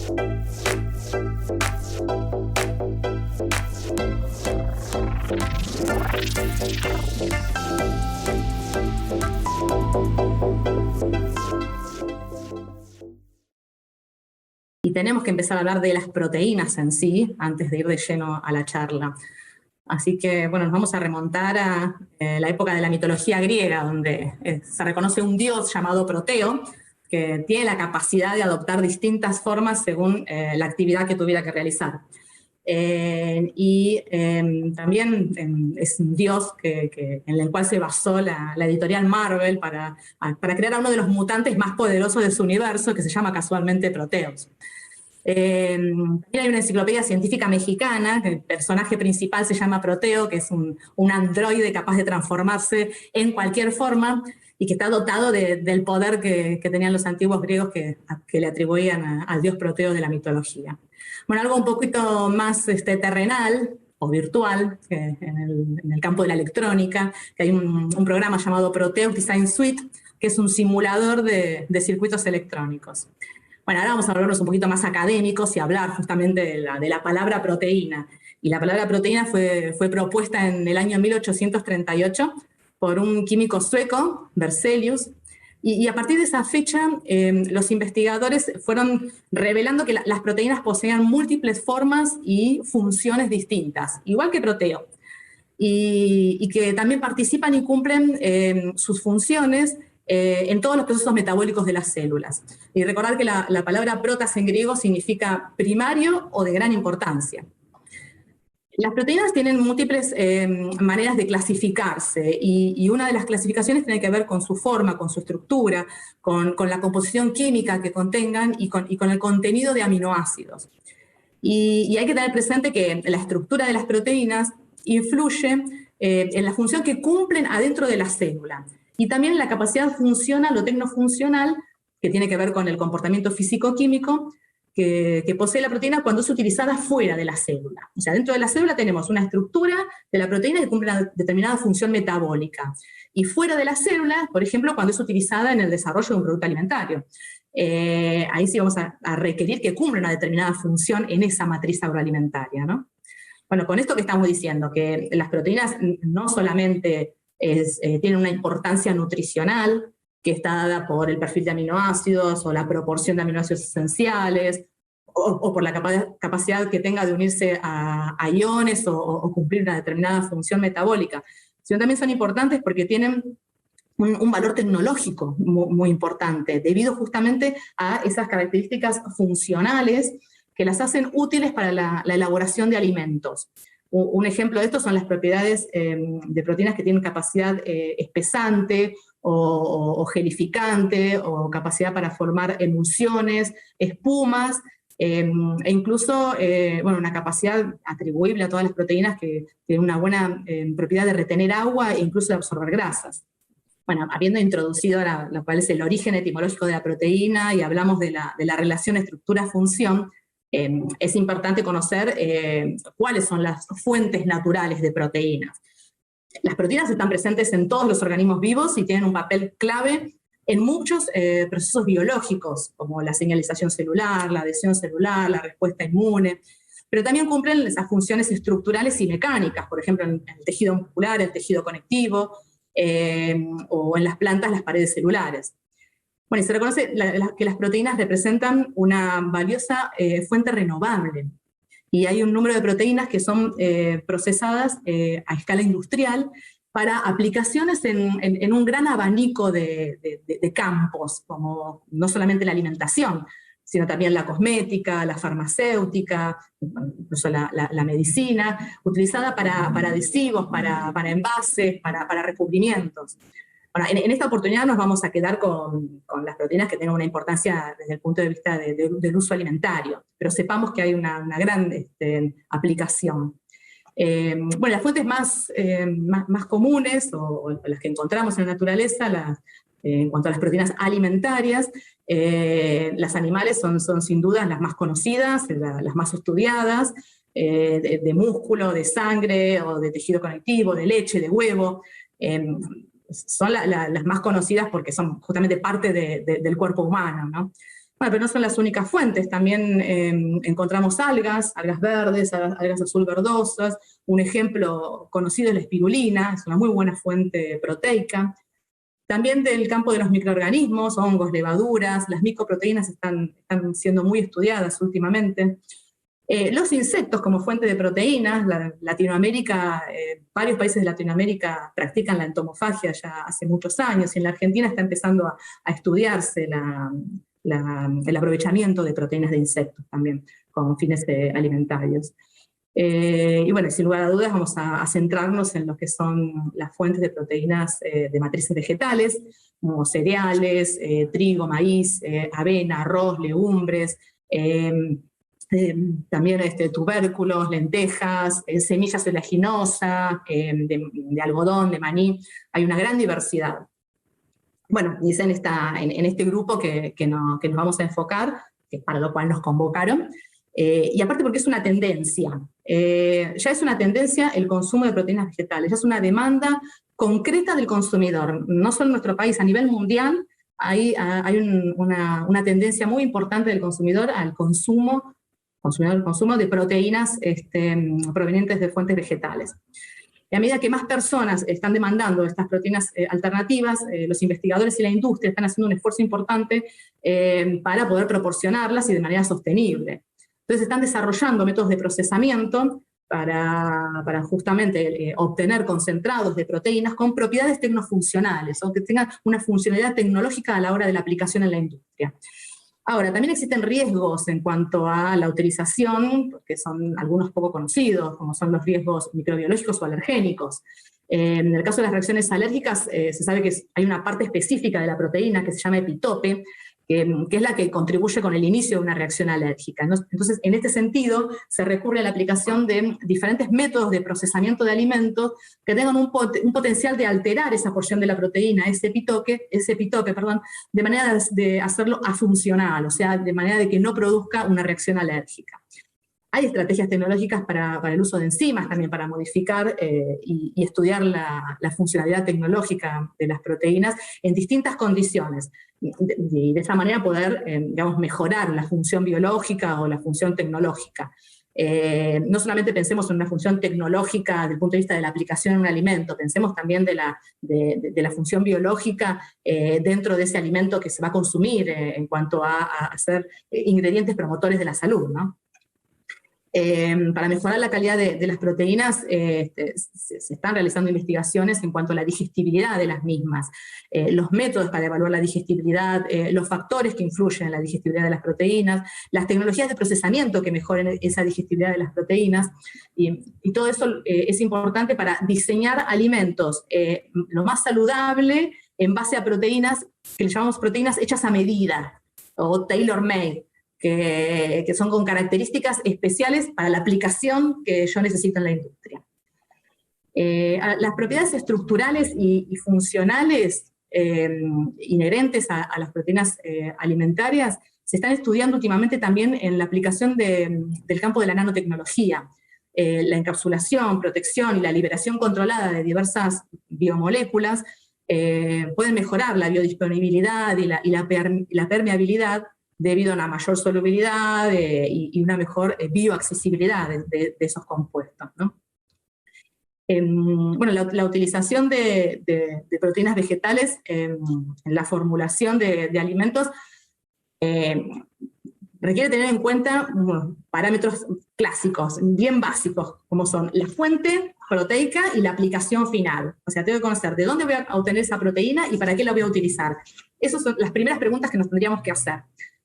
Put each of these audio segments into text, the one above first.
Y tenemos que empezar a hablar de las proteínas en sí, antes de ir de lleno a la charla. Así que, bueno, nos vamos a remontar a la época de la mitología griega, donde se reconoce un dios llamado Proteo, que tiene la capacidad de adoptar distintas formas según la actividad que tuviera que realizar. También es un dios en el cual se basó la editorial Marvel para crear a uno de los mutantes más poderosos de su universo, que se llama casualmente Proteus. También hay una enciclopedia científica mexicana, que el personaje principal se llama Proteo, que es un androide capaz de transformarse en cualquier forma y que está dotado del poder que tenían los antiguos griegos que le atribuían al dios Proteo de la mitología. Bueno, algo un poquito más terrenal o virtual, en el campo de la electrónica, que hay un programa llamado Proteus Design Suite, que es un simulador de circuitos electrónicos. Bueno, ahora vamos a volvernos un poquito más académicos y hablar justamente de la palabra proteína. Y la palabra proteína fue propuesta en el año 1838 por un químico sueco, Berzelius, y a partir de esa fecha los investigadores fueron revelando que las proteínas poseían múltiples formas y funciones distintas, igual que Proteo, y que también participan y cumplen sus funciones en todos los procesos metabólicos de las células. Y recordar que la palabra protas en griego significa primario o de gran importancia. Las proteínas tienen múltiples maneras de clasificarse y una de las clasificaciones tiene que ver con su forma, con su estructura, con la composición química que contengan y con el contenido de aminoácidos. Y hay que tener presente que la estructura de las proteínas influye en la función que cumplen adentro de la célula y también en la capacidad funcional o tecnofuncional que tiene que ver con el comportamiento físico-químico que posee la proteína cuando es utilizada fuera de la célula. O sea, dentro de la célula tenemos una estructura de la proteína que cumple una determinada función metabólica. Y fuera de la célula, por ejemplo, cuando es utilizada en el desarrollo de un producto alimentario. Ahí sí vamos a requerir que cumpla una determinada función en esa matriz agroalimentaria, ¿no? Bueno, con esto que estamos diciendo, que las proteínas no solamente tienen una importancia nutricional, que está dada por el perfil de aminoácidos o la proporción de aminoácidos esenciales, o por la capacidad que tenga de unirse a iones o cumplir una determinada función metabólica, sino también son importantes porque tienen un valor tecnológico muy importante, debido justamente a esas características funcionales que las hacen útiles para la elaboración de alimentos. Un ejemplo de esto son las propiedades de proteínas que tienen capacidad espesante o gelificante, o capacidad para formar emulsiones, espumas, e incluso una capacidad atribuible a todas las proteínas que tienen una buena propiedad de retener agua e incluso de absorber grasas. Bueno, habiendo introducido ahora lo cual es el origen etimológico de la proteína y hablamos de la relación estructura-función, es importante conocer cuáles son las fuentes naturales de proteínas. Las proteínas están presentes en todos los organismos vivos y tienen un papel clave en muchos procesos biológicos, como la señalización celular, la adhesión celular, la respuesta inmune, pero también cumplen esas funciones estructurales y mecánicas, por ejemplo, en el tejido muscular, el tejido conectivo, o en las plantas, las paredes celulares. Bueno, y se reconoce que las proteínas representan una valiosa fuente renovable. Y hay un número de proteínas que son procesadas a escala industrial para aplicaciones en un gran abanico de campos, como no solamente la alimentación, sino también la cosmética, la farmacéutica, incluso la medicina, utilizada para adhesivos, para envases, para recubrimientos. Bueno, en esta oportunidad nos vamos a quedar con las proteínas que tengan una importancia desde el punto de vista del uso alimentario, pero sepamos que hay una gran aplicación. Las fuentes más comunes, o las que encontramos en la naturaleza, en cuanto a las proteínas alimentarias, las animales son sin duda las más conocidas, las más estudiadas, de músculo, de sangre, o de tejido conectivo, de leche, de huevo. Son las más conocidas porque son justamente parte del cuerpo humano, ¿no? Bueno, pero no son las únicas fuentes, también encontramos algas verdes, algas azul verdosas. Un ejemplo conocido es la espirulina, es una muy buena fuente proteica. También del campo de los microorganismos, hongos, levaduras, las micoproteínas están siendo muy estudiadas últimamente. Los insectos como fuente de proteínas, Latinoamérica, varios países de Latinoamérica practican la entomofagia ya hace muchos años, y en la Argentina está empezando a estudiarse el aprovechamiento de proteínas de insectos también con fines alimentarios. Y bueno, sin lugar a dudas vamos a centrarnos en lo que son las fuentes de proteínas de matrices vegetales, como cereales, trigo, maíz, avena, arroz, legumbres, también tubérculos, lentejas, semillas oleaginosas, de algodón, de maní. Hay una gran diversidad. Bueno, y es en este grupo que nos vamos a enfocar, que para lo cual nos convocaron, y aparte porque es una tendencia. Ya es una tendencia el consumo de proteínas vegetales, ya es una demanda concreta del consumidor, no solo en nuestro país, a nivel mundial hay una tendencia muy importante del consumidor al consumo de proteínas provenientes de fuentes vegetales. Y a medida que más personas están demandando estas proteínas alternativas, los investigadores y la industria están haciendo un esfuerzo importante para poder proporcionarlas y de manera sostenible. Entonces están desarrollando métodos de procesamiento para justamente obtener concentrados de proteínas con propiedades tecnofuncionales, o que tengan una funcionalidad tecnológica a la hora de la aplicación en la industria. Ahora, también existen riesgos en cuanto a la utilización, que son algunos poco conocidos, como son los riesgos microbiológicos o alergénicos. En el caso de las reacciones alérgicas, se sabe que hay una parte específica de la proteína que se llama epitope, que es la que contribuye con el inicio de una reacción alérgica. Entonces, en este sentido, se recurre a la aplicación de diferentes métodos de procesamiento de alimentos que tengan un potencial de alterar esa porción de la proteína, ese epitope, de manera de hacerlo afuncional, o sea, de manera de que no produzca una reacción alérgica. Hay estrategias tecnológicas para el uso de enzimas también, para modificar y estudiar la funcionalidad tecnológica de las proteínas en distintas condiciones. Y de esa manera poder, digamos, mejorar la función biológica o la función tecnológica. No solamente pensemos en una función tecnológica desde el punto de vista de la aplicación en un alimento, pensemos también de la función biológica dentro de ese alimento que se va a consumir en cuanto a ser ingredientes promotores de la salud, ¿no? Para mejorar la calidad de las proteínas se están realizando investigaciones en cuanto a la digestibilidad de las mismas, los métodos para evaluar la digestibilidad, los factores que influyen en la digestibilidad de las proteínas, las tecnologías de procesamiento que mejoren esa digestibilidad de las proteínas, y todo eso es importante para diseñar alimentos lo más saludable en base a proteínas que le llamamos proteínas hechas a medida o tailor-made, que son con características especiales para la aplicación que yo necesito en la industria. Las propiedades estructurales y funcionales inherentes a las proteínas alimentarias se están estudiando últimamente también en la aplicación del campo de la nanotecnología. La encapsulación, protección y la liberación controlada de diversas biomoléculas pueden mejorar la biodisponibilidad y la permeabilidad debido a una mayor solubilidad y una mejor bioaccesibilidad de esos compuestos, ¿no? Bueno, la utilización de proteínas vegetales en la formulación de alimentos requiere tener en cuenta unos parámetros clásicos, bien básicos, como son la fuente proteica y la aplicación final. O sea, tengo que conocer de dónde voy a obtener esa proteína y para qué la voy a utilizar. Esas son las primeras preguntas que nos tendríamos que hacer.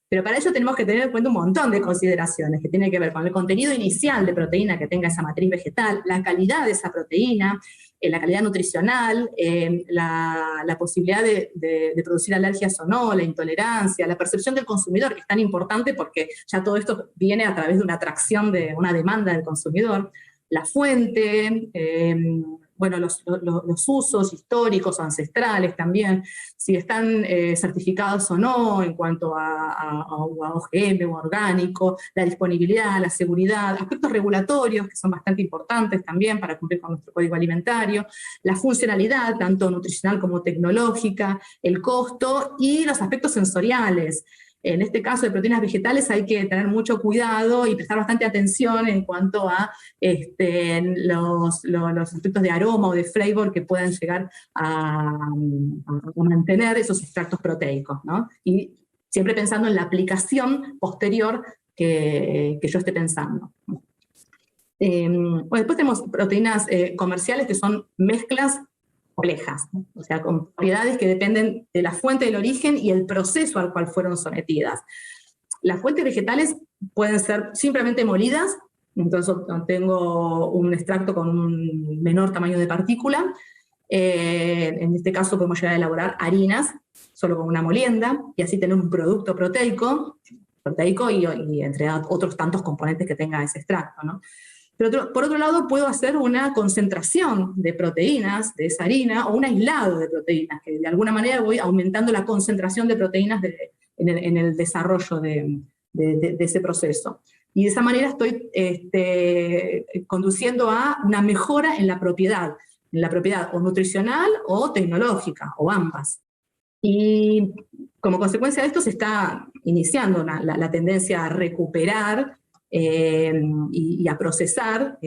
Pero para ello tenemos que tener en cuenta un montón de consideraciones que tienen que ver con el contenido inicial de proteína que tenga esa matriz vegetal, la calidad de esa proteína, la calidad nutricional, la posibilidad de producir alergias o no, la intolerancia, la percepción del consumidor, que es tan importante porque ya todo esto viene a través de una atracción de una demanda del consumidor, la fuente, bueno, los usos históricos o ancestrales también, si están certificados o no en cuanto a OGM o orgánico, la disponibilidad, la seguridad, aspectos regulatorios que son bastante importantes también para cumplir con nuestro código alimentario, la funcionalidad, tanto nutricional como tecnológica, el costo y los aspectos sensoriales. En este caso de proteínas vegetales hay que tener mucho cuidado y prestar bastante atención en cuanto a los aspectos de aroma o de flavor que puedan llegar a mantener esos extractos proteicos, ¿no? Y siempre pensando en la aplicación posterior que yo esté pensando. Bueno, después tenemos proteínas comerciales que son mezclas complejas, ¿no? O sea, con propiedades que dependen de la fuente del origen y el proceso al cual fueron sometidas. Las fuentes vegetales pueden ser simplemente molidas, entonces tengo un extracto con un menor tamaño de partícula. En este caso podemos llegar a elaborar harinas solo con una molienda y así tener un producto proteico y entre otros tantos componentes que tenga ese extracto, ¿no? Pero por otro lado, puedo hacer una concentración de proteínas de esa harina o un aislado de proteínas, que de alguna manera voy aumentando la concentración de proteínas en el desarrollo de ese proceso. Y de esa manera estoy conduciendo a una mejora en la propiedad o nutricional o tecnológica, o ambas. Y como consecuencia de esto se está iniciando la tendencia a recuperar y a procesar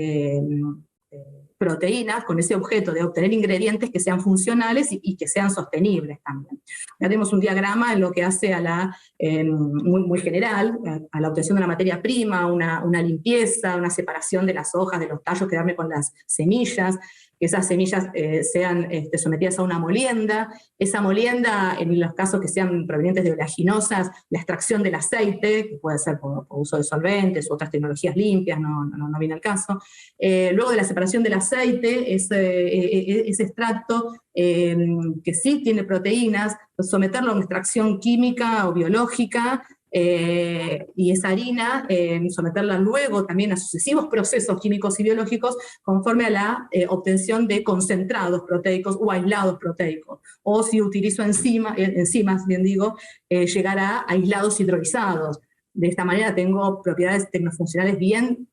proteínas con ese objeto de obtener ingredientes que sean funcionales y que sean sostenibles también. Ya tenemos un diagrama en lo que hace a muy general, a la obtención de una materia prima, una limpieza, una separación de las hojas, de los tallos, quedarme con las semillas, que esas semillas sean sometidas a una molienda. Esa molienda, en los casos que sean provenientes de oleaginosas, la extracción del aceite, que puede ser por uso de solventes u otras tecnologías limpias, no viene al caso. Luego de la separación del aceite, ese extracto que sí tiene proteínas, someterlo a una extracción química o biológica, y esa harina, someterla luego también a sucesivos procesos químicos y biológicos conforme a la obtención de concentrados proteicos o aislados proteicos. O si utilizo enzimas, bien digo, llegar a aislados hidrolizados. De esta manera tengo propiedades tecnofuncionales bien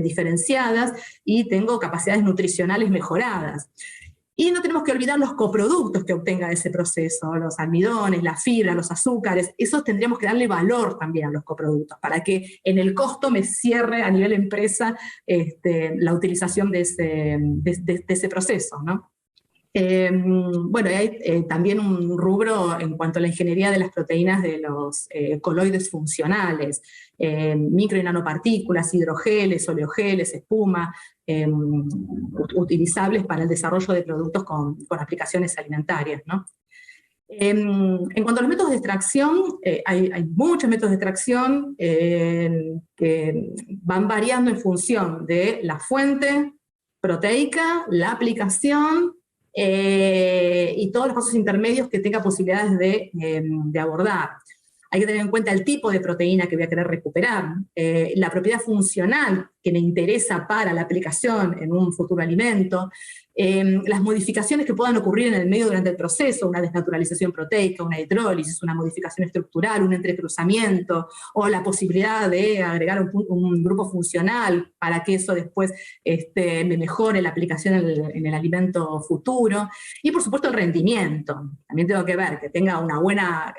diferenciadas y tengo capacidades nutricionales mejoradas. Y no tenemos que olvidar los coproductos que obtenga de ese proceso, los almidones, la fibra, los azúcares. Esos tendríamos que darle valor también a los coproductos para que en el costo me cierre a nivel empresa la utilización de ese proceso, ¿no? Bueno, hay también un rubro en cuanto a la ingeniería de las proteínas de los coloides funcionales, micro y nanopartículas, hidrogeles, oleogeles, espuma, utilizables para el desarrollo de productos con aplicaciones alimentarias, ¿no? En cuanto a los métodos de extracción, hay muchos métodos de extracción que van variando en función de la fuente proteica, la aplicación, y todos los pasos intermedios que tenga posibilidades de abordar. Hay que tener en cuenta el tipo de proteína que voy a querer recuperar, la propiedad funcional que me interesa para la aplicación en un futuro alimento, las modificaciones que puedan ocurrir en el medio durante el proceso, una desnaturalización proteica, una hidrólisis, una modificación estructural, un entrecruzamiento, o la posibilidad de agregar un grupo funcional para que eso después me mejore la aplicación en el alimento futuro. Y por supuesto el rendimiento. También tengo que ver que tenga una buena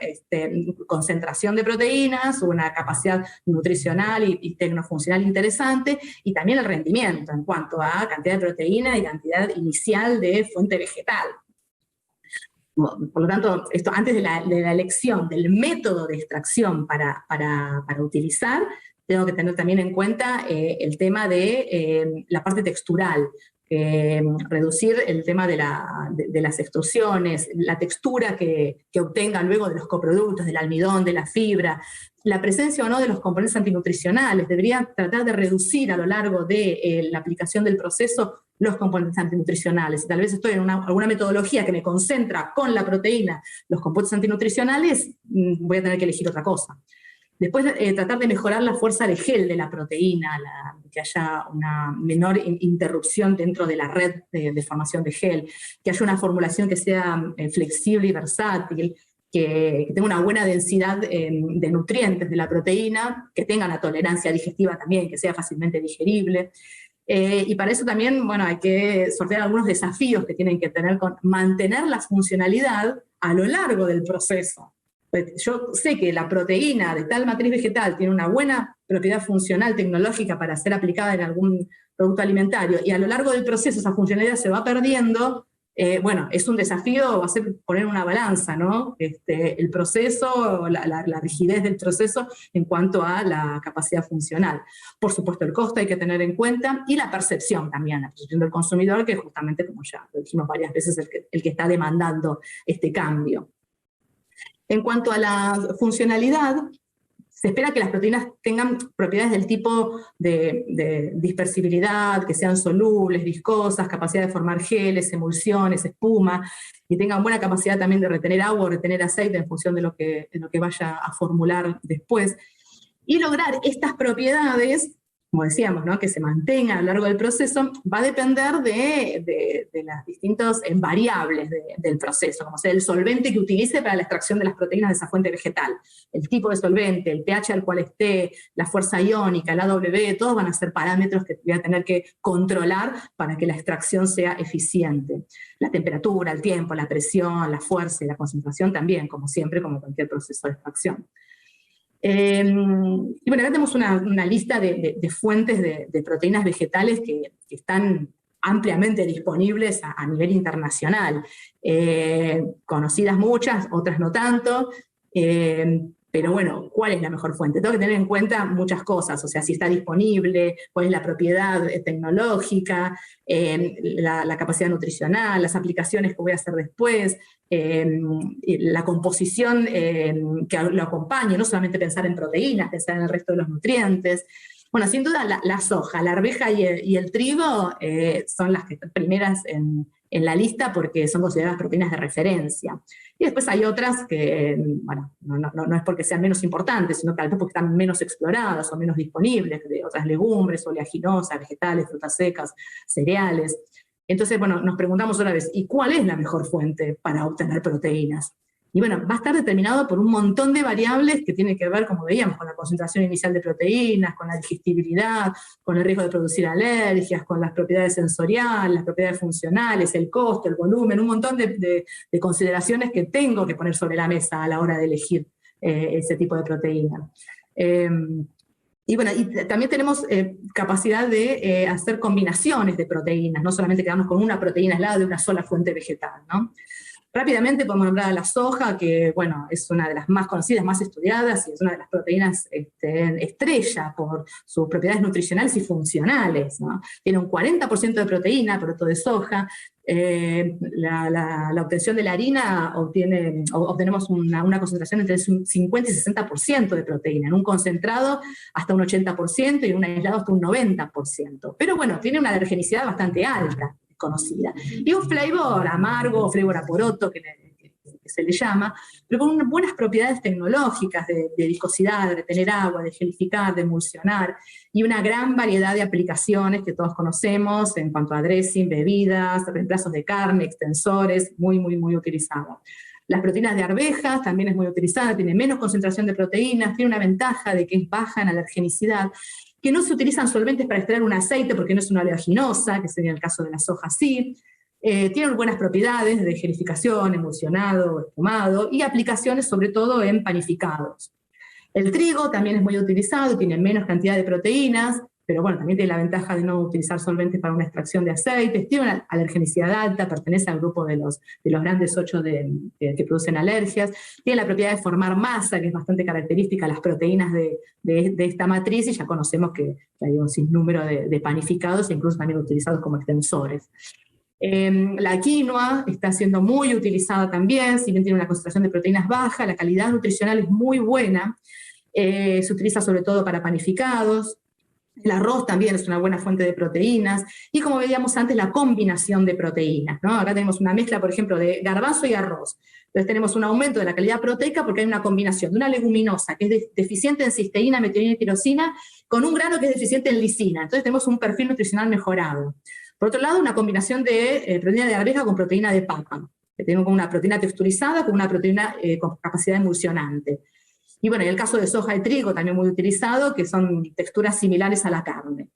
concentración de proteínas, una capacidad nutricional y tecnofuncional interesante, y también el rendimiento en cuanto a cantidad de proteína y cantidad inicial de fuente vegetal. Por lo tanto, esto antes de la elección del método de extracción para utilizar, tengo que tener también en cuenta el tema de la parte textural, reducir el tema de las extrusiones, la textura que obtenga luego de los coproductos, del almidón, de la fibra, la presencia o no de los componentes antinutricionales. Debería tratar de reducir a lo largo de la aplicación del proceso los componentes antinutricionales. Tal vez estoy en alguna metodología que me concentra con la proteína los componentes antinutricionales, voy a tener que elegir otra cosa. Después, tratar de mejorar la fuerza de gel de la proteína, que haya una menor interrupción dentro de la red de formación de gel, que haya una formulación que sea flexible y versátil, que tenga una buena densidad de nutrientes de la proteína, que tenga una tolerancia digestiva también, que sea fácilmente digerible. Y para eso también, bueno, hay que sortear algunos desafíos que tienen que tener con mantener la funcionalidad a lo largo del proceso. Yo sé que la proteína de tal matriz vegetal tiene una buena propiedad funcional tecnológica para ser aplicada en algún producto alimentario y a lo largo del proceso esa funcionalidad se va perdiendo, bueno, es un desafío, va a ser poner una balanza, ¿no? El proceso, la rigidez del proceso en cuanto a la capacidad funcional. Por supuesto, el costo hay que tener en cuenta y la percepción también, la percepción del consumidor, que justamente, como ya lo dijimos varias veces, el que está demandando este cambio. En cuanto a la funcionalidad, se espera que las proteínas tengan propiedades del tipo de dispersibilidad, que sean solubles, viscosas, capacidad de formar geles, emulsiones, espuma, y tengan buena capacidad también de retener agua o retener aceite en función de lo que vaya a formular después. Y lograr estas propiedades, como decíamos, ¿no? Que se mantengan a lo largo del proceso, va a depender de las distintas variables del proceso, como sea el solvente que utilice para la extracción de las proteínas de esa fuente vegetal, el tipo de solvente, el pH al cual esté, la fuerza iónica, el AW, todos van a ser parámetros que voy a tener que controlar para que la extracción sea eficiente. La temperatura, el tiempo, la presión, la fuerza y la concentración también, como siempre, como cualquier proceso de extracción. Y bueno, acá tenemos una lista de fuentes de proteínas vegetales que están ampliamente disponibles a nivel internacional. Conocidas muchas, otras no tanto, pero bueno, ¿cuál es la mejor fuente? Tengo que tener en cuenta muchas cosas, o sea, si está disponible, cuál es la propiedad tecnológica, la capacidad nutricional, las aplicaciones que voy a hacer después, la composición que lo acompañe, no solamente pensar en proteínas, pensar en el resto de los nutrientes. Bueno, sin duda la soja, la arveja y el trigo son las que están primeras en la lista porque son consideradas proteínas de referencia. Y después hay otras que, bueno, no es porque sean menos importantes, sino que tal vez porque están menos exploradas o menos disponibles, de otras legumbres, oleaginosas, vegetales, frutas secas, cereales. Entonces, bueno, nos preguntamos otra vez, ¿y cuál es la mejor fuente para obtener proteínas? Y bueno, va a estar determinado por un montón de variables que tienen que ver, como veíamos, con la concentración inicial de proteínas, con la digestibilidad, con el riesgo de producir alergias, con las propiedades sensoriales, las propiedades funcionales, el costo, el volumen, un montón de consideraciones que tengo que poner sobre la mesa a la hora de elegir ese tipo de proteína. Y bueno, y también tenemos capacidad de hacer combinaciones de proteínas, no solamente quedarnos con una proteína aislada de una sola fuente vegetal, ¿no? Rápidamente podemos nombrar a la soja, que bueno, es una de las más conocidas, más estudiadas, y es una de las proteínas estrella por sus propiedades nutricionales y funcionales, ¿no? Tiene un 40% de proteína, producto de soja. La obtención de la harina obtenemos una concentración entre un 50 y 60% de proteína, en un concentrado hasta un 80% y en un aislado hasta un 90%. Pero bueno, tiene una alergenicidad bastante alta, conocida. Y un flavor amargo, flavor a poroto, que se le llama, pero con buenas propiedades tecnológicas de viscosidad, de retener agua, de gelificar, de emulsionar, y una gran variedad de aplicaciones que todos conocemos en cuanto a dressing, bebidas, reemplazos de carne, extensores, muy, muy, muy utilizadas. Las proteínas de arvejas también es muy utilizada, tiene menos concentración de proteínas, tiene una ventaja de que es baja en alergenicidad, que no se utilizan solventes para extraer un aceite porque no es una oleaginosa, que sería el caso de la soja sí. Tienen buenas propiedades de gelificación, emulsionado, espumado y aplicaciones sobre todo en panificados. El trigo también es muy utilizado, tiene menos cantidad de proteínas, pero bueno, también tiene la ventaja de no utilizar solventes para una extracción de aceites, tiene una alergenicidad alta, pertenece al grupo de los grandes 8 que producen alergias, tiene la propiedad de formar masa, que es bastante característica de las proteínas de esta matriz, y ya conocemos que hay un sinnúmero de panificados, incluso también utilizados como extensores. La quinoa está siendo muy utilizada también, si bien tiene una concentración de proteínas baja, la calidad nutricional es muy buena, se utiliza sobre todo para panificados. El arroz también es una buena fuente de proteínas, y como veíamos antes, la combinación de proteínas, ¿no? Acá tenemos una mezcla, por ejemplo, de garbanzo y arroz. Entonces tenemos un aumento de la calidad proteica porque hay una combinación de una leguminosa que es deficiente en cisteína, metionina y tirosina, con un grano que es deficiente en lisina. Entonces tenemos un perfil nutricional mejorado. Por otro lado, una combinación de proteína de arveja con proteína de papa, que tenemos una proteína texturizada con una proteína con capacidad emulsionante. Y bueno, en el caso de soja y trigo, también muy utilizado, que son texturas similares a la carne.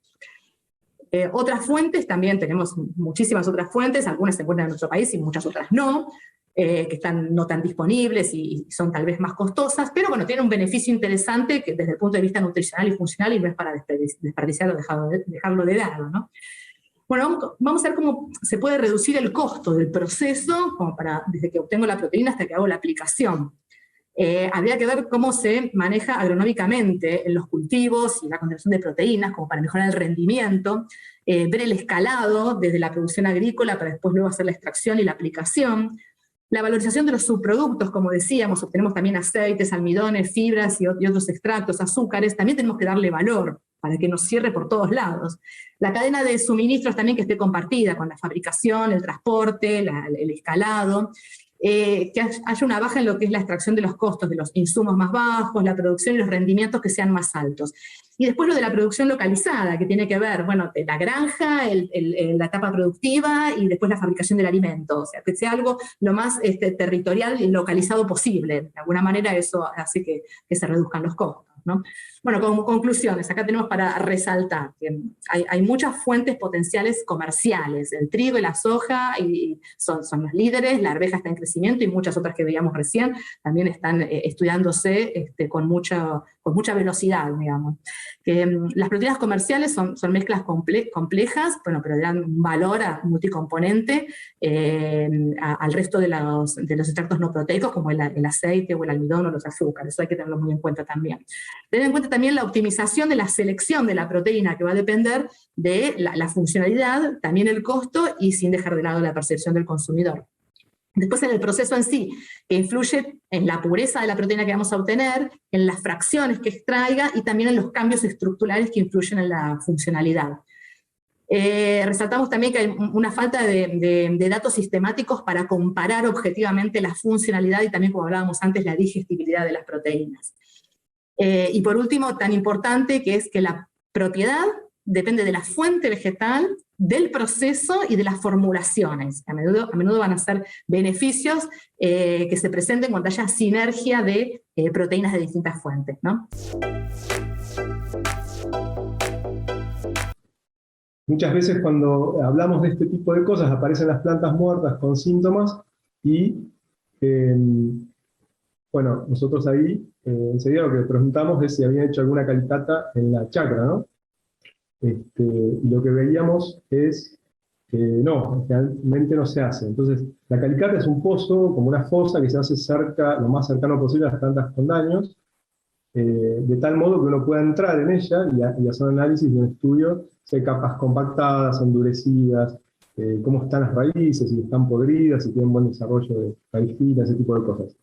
Otras fuentes, también tenemos muchísimas otras fuentes, algunas se encuentran en nuestro país y muchas otras no. que están no tan disponibles y son tal vez más costosas, pero bueno, tienen un beneficio interesante que desde el punto de vista nutricional y funcional, y no es para desperdiciarlo, dejarlo de lado, ¿no? Bueno, vamos a ver cómo se puede reducir el costo del proceso, como desde que obtengo la proteína hasta que hago la aplicación. Habría que ver cómo se maneja agronómicamente en los cultivos y la concentración de proteínas, como para mejorar el rendimiento, ver el escalado desde la producción agrícola para después luego hacer la extracción y la aplicación, la valorización de los subproductos, como decíamos, obtenemos también aceites, almidones, fibras y otros extractos, azúcares, también tenemos que darle valor para que nos cierre por todos lados. La cadena de suministros también que esté compartida con la fabricación, el transporte, el escalado, que haya una baja en lo que es la extracción de los costos, de los insumos más bajos, la producción y los rendimientos que sean más altos. Y después lo de la producción localizada, que tiene que ver, bueno, de la granja, la etapa productiva y después la fabricación del alimento. O sea, que sea algo lo más territorial y localizado posible. De alguna manera eso hace que se reduzcan los costos, ¿no? Bueno, como conclusiones, acá tenemos para resaltar que hay muchas fuentes potenciales comerciales. El trigo y la soja son los líderes, la arveja está en crecimiento y muchas otras que veíamos recién también están estudiándose con mucha velocidad, digamos. Las proteínas comerciales son mezclas complejas, bueno, pero dan un valor multicomponente al resto de los extractos no proteicos, como el aceite o el almidón o los azúcares. Eso hay que tenerlo muy en cuenta también. Tener en cuenta también la optimización de la selección de la proteína, que va a depender de la funcionalidad, también el costo, y sin dejar de lado la percepción del consumidor. Después en el proceso en sí, que influye en la pureza de la proteína que vamos a obtener, en las fracciones que extraiga y también en los cambios estructurales que influyen en la funcionalidad. Resaltamos también que hay una falta de datos sistemáticos para comparar objetivamente la funcionalidad y también, como hablábamos antes, la digestibilidad de las proteínas. Y por último, tan importante que es que la propiedad depende de la fuente vegetal, del proceso y de las formulaciones. A menudo van a ser beneficios que se presenten cuando haya sinergia de proteínas de distintas fuentes, ¿no? Muchas veces cuando hablamos de este tipo de cosas aparecen las plantas muertas con síntomas y, bueno, nosotros ahí enseguida lo que preguntamos es si habían hecho alguna calicata en la chacra, ¿no? Y lo que veíamos es que no, realmente no se hace. Entonces, la calicata es un pozo, como una fosa que se hace lo más cercano posible a las plantas con daños, de tal modo que uno pueda entrar en ella y hacer un análisis de un estudio, si hay capas compactadas, endurecidas, cómo están las raíces, si están podridas, si tienen buen desarrollo de raíz fina, ese tipo de cosas.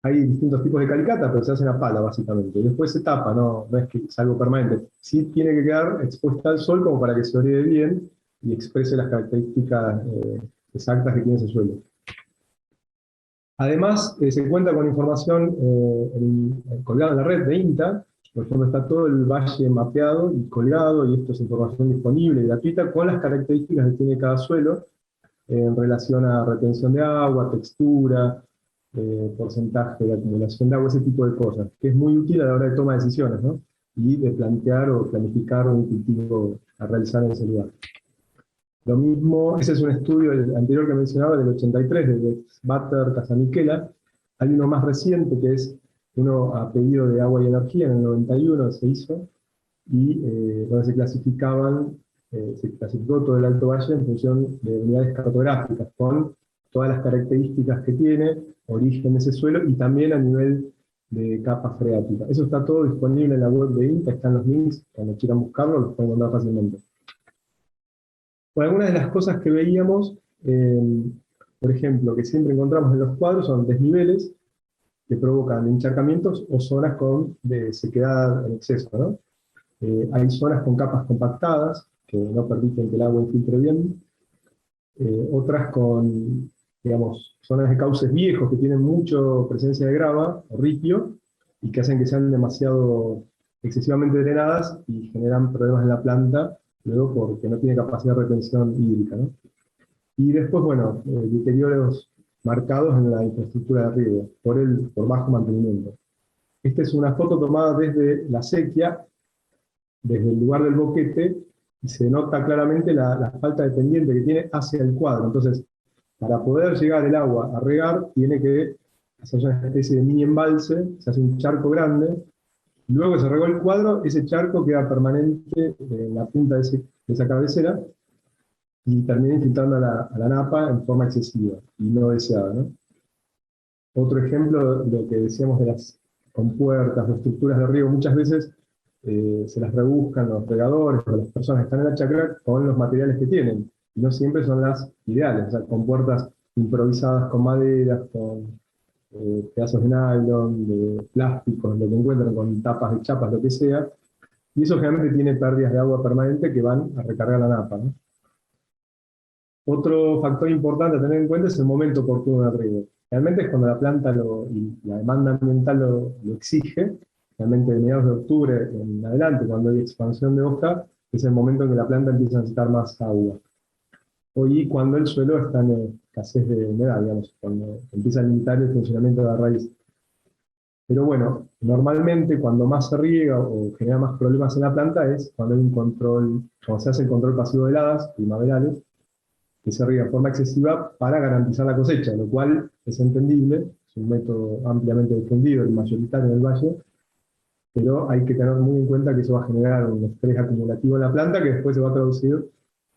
Hay distintos tipos de calicata, pero se hacen a pala, básicamente. Y después se tapa, no es que es algo permanente. Sí tiene que quedar expuesta al sol como para que se oree bien y exprese las características exactas que tiene ese suelo. Además, se cuenta con información colgada en la red de INTA. Por ejemplo, está todo el valle mapeado y colgado, y esto es información disponible y gratuita, con las características que tiene cada suelo en relación a retención de agua, textura, porcentaje de acumulación de agua, ese tipo de cosas, que es muy útil a la hora de toma de decisiones, ¿no? Y de plantear o planificar un cultivo a realizar en ese lugar. Lo mismo, ese es un estudio anterior que mencionaba, del 83, de Butter, Casamichela. Hay uno más reciente, que es uno a pedido de Agua y Energía, en el 91 se hizo, y donde se clasificó todo el Alto Valle en función de unidades cartográficas, con todas las características que tiene, origen de ese suelo, y también a nivel de capa freática. Eso está todo disponible en la web de INTA, están los links, cuando quieran buscarlo, los pueden encontrar fácilmente. Bueno, algunas de las cosas que veíamos, por ejemplo, que siempre encontramos en los cuadros, son desniveles que provocan encharcamientos o zonas de sequedad en exceso, ¿no? Hay zonas con capas compactadas, que no permiten que el agua infiltre bien, otras con, digamos, zonas de cauces viejos que tienen mucha presencia de grava o ripio, y que hacen que sean excesivamente drenadas y generan problemas en la planta, luego porque no tiene capacidad de retención hídrica, ¿no? Y después, bueno, deterioros marcados en la infraestructura de riego, por bajo mantenimiento. Esta es una foto tomada desde la sequía, desde el lugar del boquete, y se nota claramente la falta de pendiente que tiene hacia el cuadro. Entonces, para poder llegar el agua a regar, tiene que hacer una especie de mini embalse, se hace un charco grande, luego se regó el cuadro, ese charco queda permanente en la punta de esa cabecera, y termina infiltrando a la napa en forma excesiva y no deseada, ¿no? Otro ejemplo, lo que decíamos de las compuertas o estructuras de riego, muchas veces se las rebuscan los regadores o las personas que están en la chacra con los materiales que tienen, y no siempre son las ideales, o sea, compuertas improvisadas con maderas, con pedazos de nylon, de plásticos, lo que encuentran, con tapas de chapas, lo que sea, y eso generalmente tiene pérdidas de agua permanente que van a recargar la napa, ¿no? Otro factor importante a tener en cuenta es el momento oportuno de riego. Realmente es cuando la planta y la demanda ambiental lo exige, realmente de mediados de octubre en adelante, cuando hay expansión de hoja, es el momento en que la planta empieza a necesitar más agua. Y cuando el suelo está en escasez de humedad, digamos, cuando empieza a limitar el funcionamiento de la raíz. Pero bueno, normalmente cuando más se riega o genera más problemas en la planta es cuando hay un control, cuando se hace el control pasivo de heladas primaverales, que se riega de forma excesiva para garantizar la cosecha, lo cual es entendible, es un método ampliamente difundido y mayoritario en el valle, pero hay que tener muy en cuenta que eso va a generar un estrés acumulativo en la planta que después se va a traducir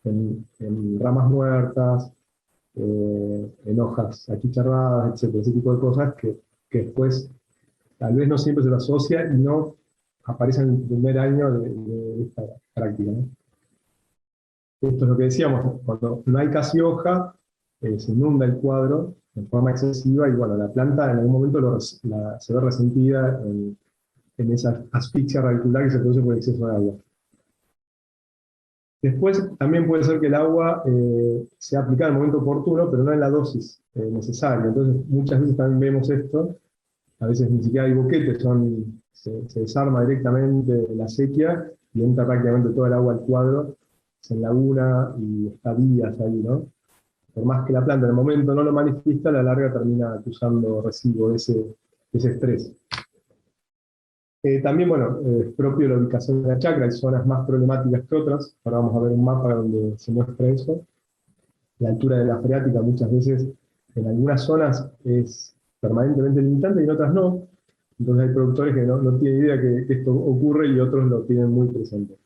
en ramas muertas, en hojas achicharradas, etcétera, ese tipo de cosas que después tal vez no siempre se lo asocia y no aparece en el primer año de esta práctica, ¿no? Esto es lo que decíamos, cuando no hay casi hoja, se inunda el cuadro de forma excesiva y bueno, la planta en algún momento se ve resentida en esa asfixia radicular que se produce por exceso de agua. Después también puede ser que el agua sea aplicada en el momento oportuno, pero no en la dosis necesaria. Entonces muchas veces también vemos esto, a veces ni siquiera hay boquetes, se desarma directamente la sequía y entra prácticamente todo el agua al cuadro, se enlaguna y está días ahí, ¿no? Por más que la planta en el momento no lo manifiesta, a la larga termina acusando residuo de ese estrés. También, bueno, es propio de la ubicación de la chacra, hay zonas más problemáticas que otras. Ahora vamos a ver un mapa donde se muestra eso. La altura de la freática muchas veces en algunas zonas es permanentemente limitante y en otras no. Entonces hay productores que no tienen idea que esto ocurre y otros lo tienen muy presente.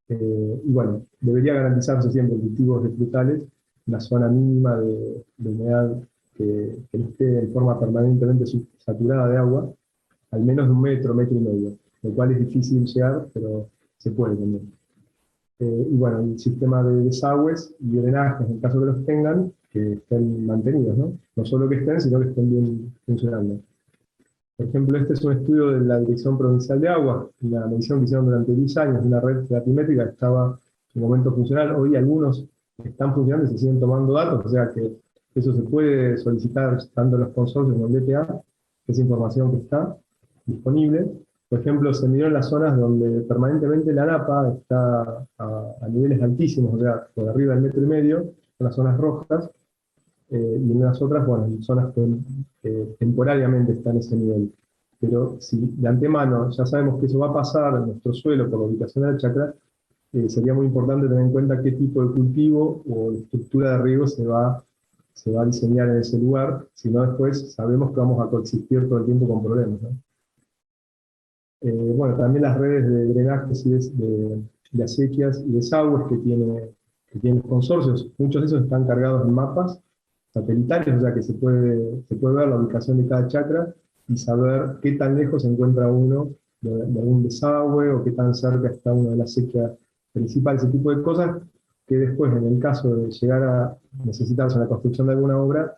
Y bueno, debería garantizarse siempre cultivos de frutales, una zona mínima de humedad que no esté en forma permanentemente saturada de agua, al menos de 1 metro, 1,5 metros, lo cual es difícil llegar, pero se puede también. Y bueno, el sistema de desagües y drenajes, en el caso que los tengan, que estén mantenidos, ¿no? No solo que estén, sino que estén bien funcionando. Por ejemplo, este es un estudio de la Dirección Provincial de Agua, una medición que hicieron durante 10 años de una red platimétrica que estaba en un momento funcional. Hoy algunos están funcionando y se siguen tomando datos, o sea que eso se puede solicitar tanto en los consorcios como en DPA, esa información que está disponible. Por ejemplo, se midieron las zonas donde permanentemente la napa está a niveles altísimos, o sea, por arriba del 1,5 metros, son las zonas rojas, y en las otras, bueno, en zonas que temporariamente están en ese nivel. Pero si de antemano ya sabemos que eso va a pasar en nuestro suelo por la ubicación de la chacra, sería muy importante tener en cuenta qué tipo de cultivo o de estructura de riego se va a diseñar en ese lugar, si no después sabemos que vamos a coexistir todo el tiempo con problemas, ¿no? Bueno, también las redes de drenajes y de acequias y desagües que tienen los consorcios, muchos de esos están cargados en mapas satelitales, o sea que se puede ver la ubicación de cada chacra y saber qué tan lejos se encuentra uno de algún desagüe o qué tan cerca está uno de la acequia principal, ese tipo de cosas que después, en el caso de llegar a necesitarse la construcción de alguna obra,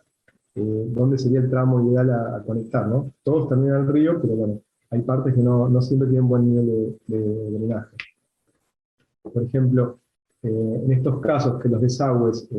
dónde sería el tramo ideal a conectar, ¿no? Todos terminan en el río, pero bueno, hay partes que no siempre tienen buen nivel de drenaje. Por ejemplo, en estos casos que los desagües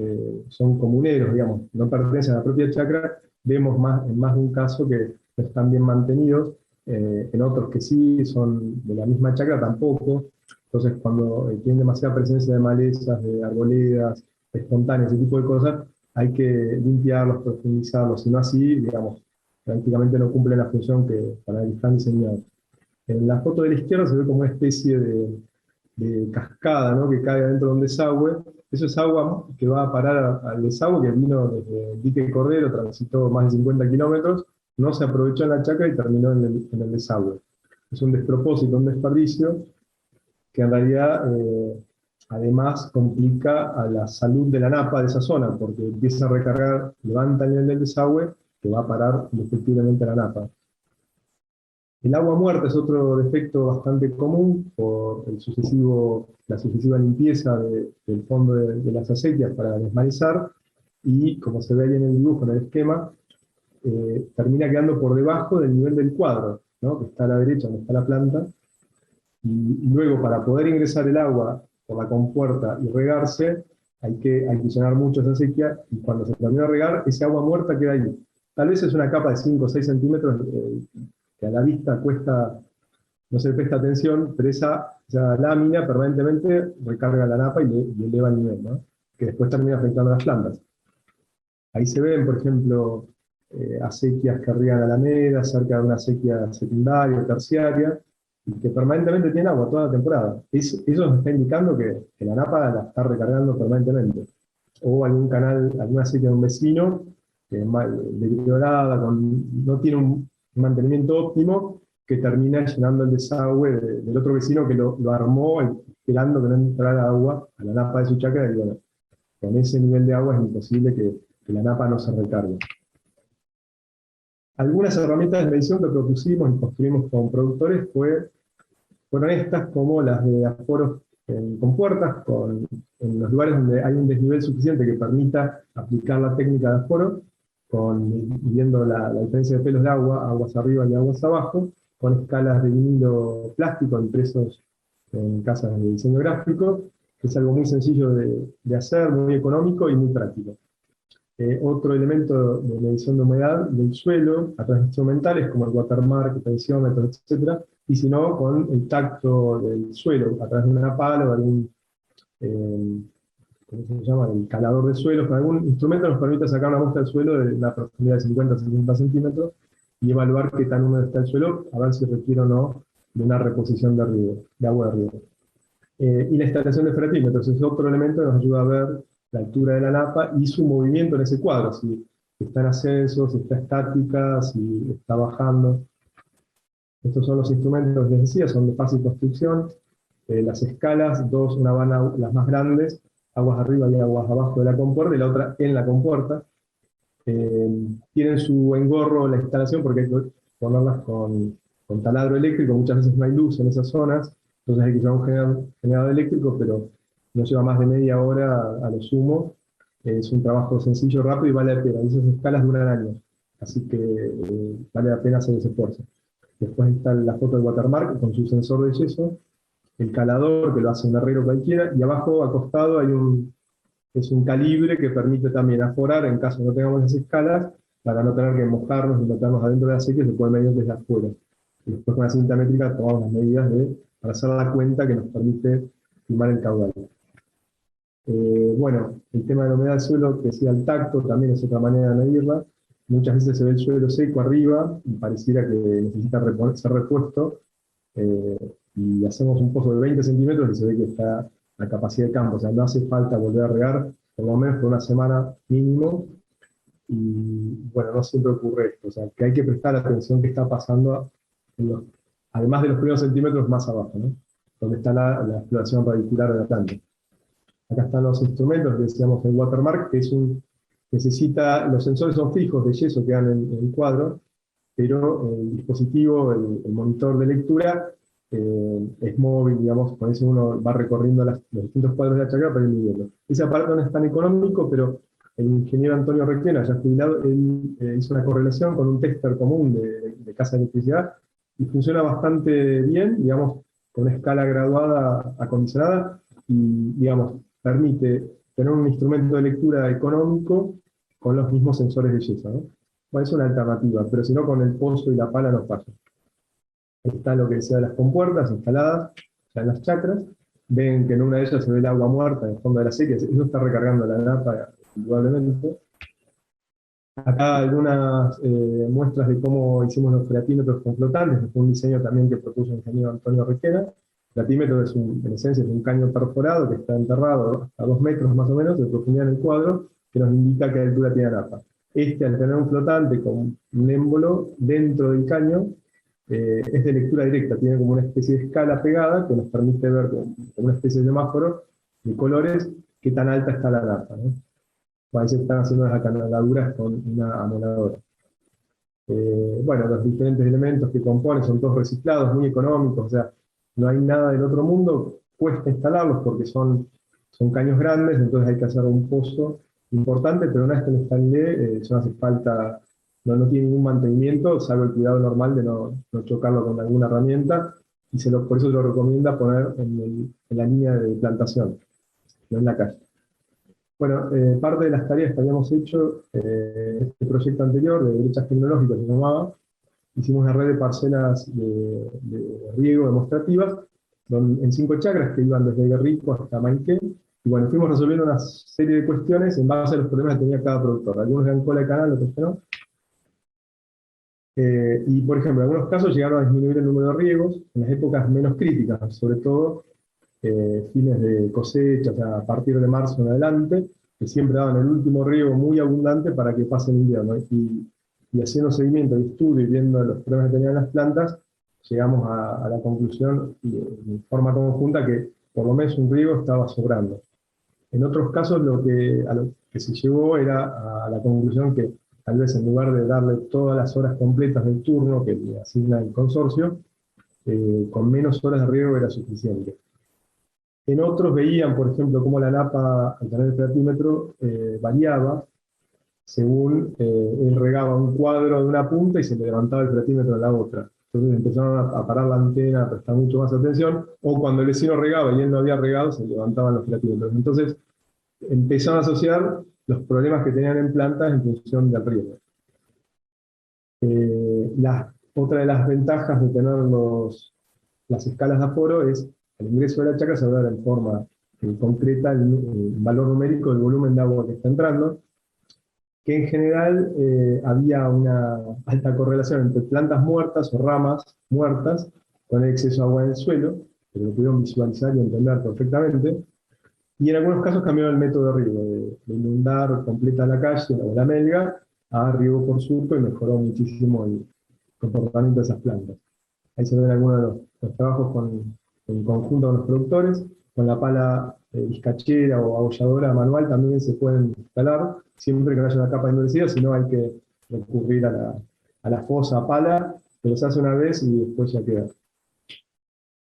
son comuneros, digamos, no pertenecen a la propia chacra, vemos en más de un caso que no están bien mantenidos, en otros que sí, son de la misma chacra tampoco. Entonces, cuando tienen demasiada presencia de malezas, de arboledas, espontáneas, ese tipo de cosas, hay que limpiarlos, profundizarlos, si no así, digamos, prácticamente no cumplen la función para la que están diseñados. En la foto de la izquierda se ve como una especie de cascada, ¿no? Que cae dentro de un desagüe. Eso es agua que va a parar al desagüe que vino desde el dique Cordero, transitó más de 50 kilómetros, no se aprovechó en la chacra y terminó en el desagüe. Es un despropósito, un desperdicio que en realidad además complica a la salud de la napa de esa zona, porque empieza a recargar, levanta el nivel del desagüe, que va a parar indefectiblemente a la napa. El agua muerta es otro defecto bastante común por la sucesiva limpieza del fondo de las acequias para desmalezar, y como se ve ahí en el dibujo, en el esquema, termina quedando por debajo del nivel del cuadro, ¿no? Que está a la derecha, donde está la planta, y luego para poder ingresar el agua por la compuerta y regarse, hay que llenar mucho esa acequia, y cuando se termina de regar, ese agua muerta queda ahí. Tal vez es una capa de 5 o 6 centímetros, que a la vista no se le presta atención, pero esa lámina permanentemente recarga la napa y le eleva el nivel, ¿no? Que después termina afectando a las plantas. Ahí se ven, por ejemplo, acequias que riegan alamedas, cerca de una acequia secundaria o terciaria, y que permanentemente tiene agua toda la temporada. Eso nos está indicando que la napa la está recargando permanentemente. O algún canal, alguna acequia de un vecino, que es mal deteriorada, no tiene un mantenimiento óptimo, que termina llenando el desagüe del otro vecino que lo armó esperando que no entrara agua a la napa de su chacra, y bueno, con ese nivel de agua es imposible que la napa no se recargue. Algunas herramientas de medición que propusimos y construimos con productores fueron estas, como las de aforos en compuertas, en los lugares donde hay un desnivel suficiente que permita aplicar la técnica de aforo, viendo la diferencia de pelos de agua, aguas arriba y aguas abajo, con escalas de vinilo plástico impresos en casas de diseño gráfico, que es algo muy sencillo de hacer, muy económico y muy práctico. Otro elemento de medición de humedad del suelo, a través de instrumentales como el watermark, tensiómetros, etc., y si no, con el tacto del suelo, a través de una pala o de algún, ¿cómo se llama?, el calador de suelo. Con algún instrumento nos permite sacar una muestra del suelo de una profundidad de 50 a 60 centímetros y evaluar qué tan húmedo está el suelo, a ver si requiere o no de una reposición de agua de riego. Y la instalación de feratímetros es otro elemento que nos ayuda a ver la altura de la napa y su movimiento en ese cuadro, si está en ascenso, si está estática, si está bajando. Estos son los instrumentos que les decía, son de fácil construcción. Las escalas, una van a las más grandes, aguas arriba y aguas abajo de la compuerta, y la otra en la compuerta. Tienen su engorro la instalación porque hay que ponerlas con taladro eléctrico, muchas veces no hay luz en esas zonas, entonces hay que llevar un generador eléctrico, pero no lleva más de media hora a lo sumo. Es un trabajo sencillo, rápido y vale la pena. Y esas escalas duran años, así que vale la pena hacer ese esfuerzo. Después está la foto del watermark con su sensor de yeso, el calador que lo hace un herrero cualquiera, y abajo acostado es un calibre que permite también aforar en caso no tengamos las escalas, para no tener que mojarnos y meternos adentro de la acequia, se puede medir desde afuera. Y después con la cinta métrica tomamos las medidas para hacer la cuenta que nos permite estimar el caudal. Bueno, el tema de la humedad del suelo, que decía el tacto, también es otra manera de medirla. Muchas veces se ve el suelo seco arriba y pareciera que necesita ser repuesto, y hacemos un pozo de 20 centímetros y se ve que está a capacidad de campo, o sea, no hace falta volver a regar, por lo menos por una semana mínimo, y bueno, no siempre ocurre esto, o sea, que hay que prestar atención qué está pasando, además de los primeros centímetros más abajo, ¿no? Donde está la exploración radicular de la planta. Acá están los instrumentos que decíamos, el watermark, que los sensores son fijos de yeso que dan en el cuadro, pero el dispositivo, el monitor de lectura, es móvil, digamos, con eso uno va recorriendo los distintos cuadros de la chacra para ir midiendo. Ese aparato no es tan económico, pero el ingeniero Antonio Requena, ya jubilado, él hizo una correlación con un tester común de casa de electricidad, y funciona bastante bien, digamos, con una escala graduada acondicionada, y, digamos, permite tener un instrumento de lectura económico con los mismos sensores de yeso, ¿no? Bueno, es una alternativa, pero si no, con el pozo y la pala no falla. Ahí está lo que decía de las compuertas instaladas ya en las chacras. Ven que en una de ellas se ve el agua muerta en el fondo de la acequia, eso está recargando la napa indudablemente. Acá algunas muestras de cómo hicimos los feratímetros con flotantes, que fue un diseño también que propuso el ingeniero Antonio Requena. platímetro en esencia es un caño perforado que está enterrado a 2 metros más o menos de profundidad en el cuadro, que nos indica qué altura tiene la napa. Al tener un flotante con un émbolo dentro del caño, es de lectura directa, tiene como una especie de escala pegada que nos permite ver como una especie de semáforo de colores qué tan alta está la napa, ¿no? A veces están haciendo las acanaduras con una amoladora. Bueno, los diferentes elementos que componen son todos reciclados, muy económicos, o sea, no hay nada del otro mundo, cuesta instalarlos porque son caños grandes, entonces hay que hacer un pozo importante, pero una vez que está en D, no hace falta, no tiene ningún mantenimiento, salvo el cuidado normal de no chocarlo con alguna herramienta, y por eso se lo recomienda poner en la línea de plantación, no en la calle. Bueno, parte de las tareas que habíamos hecho, este proyecto anterior de brechas tecnológicas se llamaba, hicimos una red de parcelas de riego demostrativas en 5 chacras que iban desde Guerrico hasta Maiquén, y bueno, fuimos resolviendo una serie de cuestiones en base a los problemas que tenía cada productor. Algunos eran cola de canal, otros que no. Y por ejemplo, en algunos casos llegaron a disminuir el número de riegos en las épocas menos críticas, sobre todo fines de cosecha, o sea, a partir de marzo en adelante, que siempre daban el último riego muy abundante para que pase el invierno. Y haciendo seguimiento de estudio y viendo los problemas que tenían las plantas, llegamos a la conclusión de forma conjunta que por lo menos un riego estaba sobrando. En otros casos a lo que se llegó era a la conclusión que tal vez en lugar de darle todas las horas completas del turno que le asigna el consorcio, con menos horas de riego era suficiente. En otros veían, por ejemplo, cómo la napa, al tener el platímetro, variaba según él regaba un cuadro de una punta y se le levantaba el platímetro en la otra. Entonces empezaron a parar la antena, a prestar mucho más atención, o cuando el vecino regaba y él no había regado, se levantaban los platímetros. Entonces empezaron a asociar los problemas que tenían en plantas en función del riego. Otra de las ventajas de tener las escalas de aforo es al ingreso de la chacra se va a dar en forma concreta el valor numérico del volumen de agua que está entrando, que en general había una alta correlación entre plantas muertas o ramas muertas con el exceso de agua en el suelo, que lo pudieron visualizar y entender perfectamente, y en algunos casos cambió el método de riego, de inundar completa la calle o la melga a riego por surco, y mejoró muchísimo el comportamiento de esas plantas. Ahí se ven algunos de los trabajos en conjunto con los productores. Con la pala vizcachera o abolladora manual también se pueden instalar, siempre que no haya una capa endurecida, si no hay que recurrir a la fosa a pala, pero se hace una vez y después ya queda.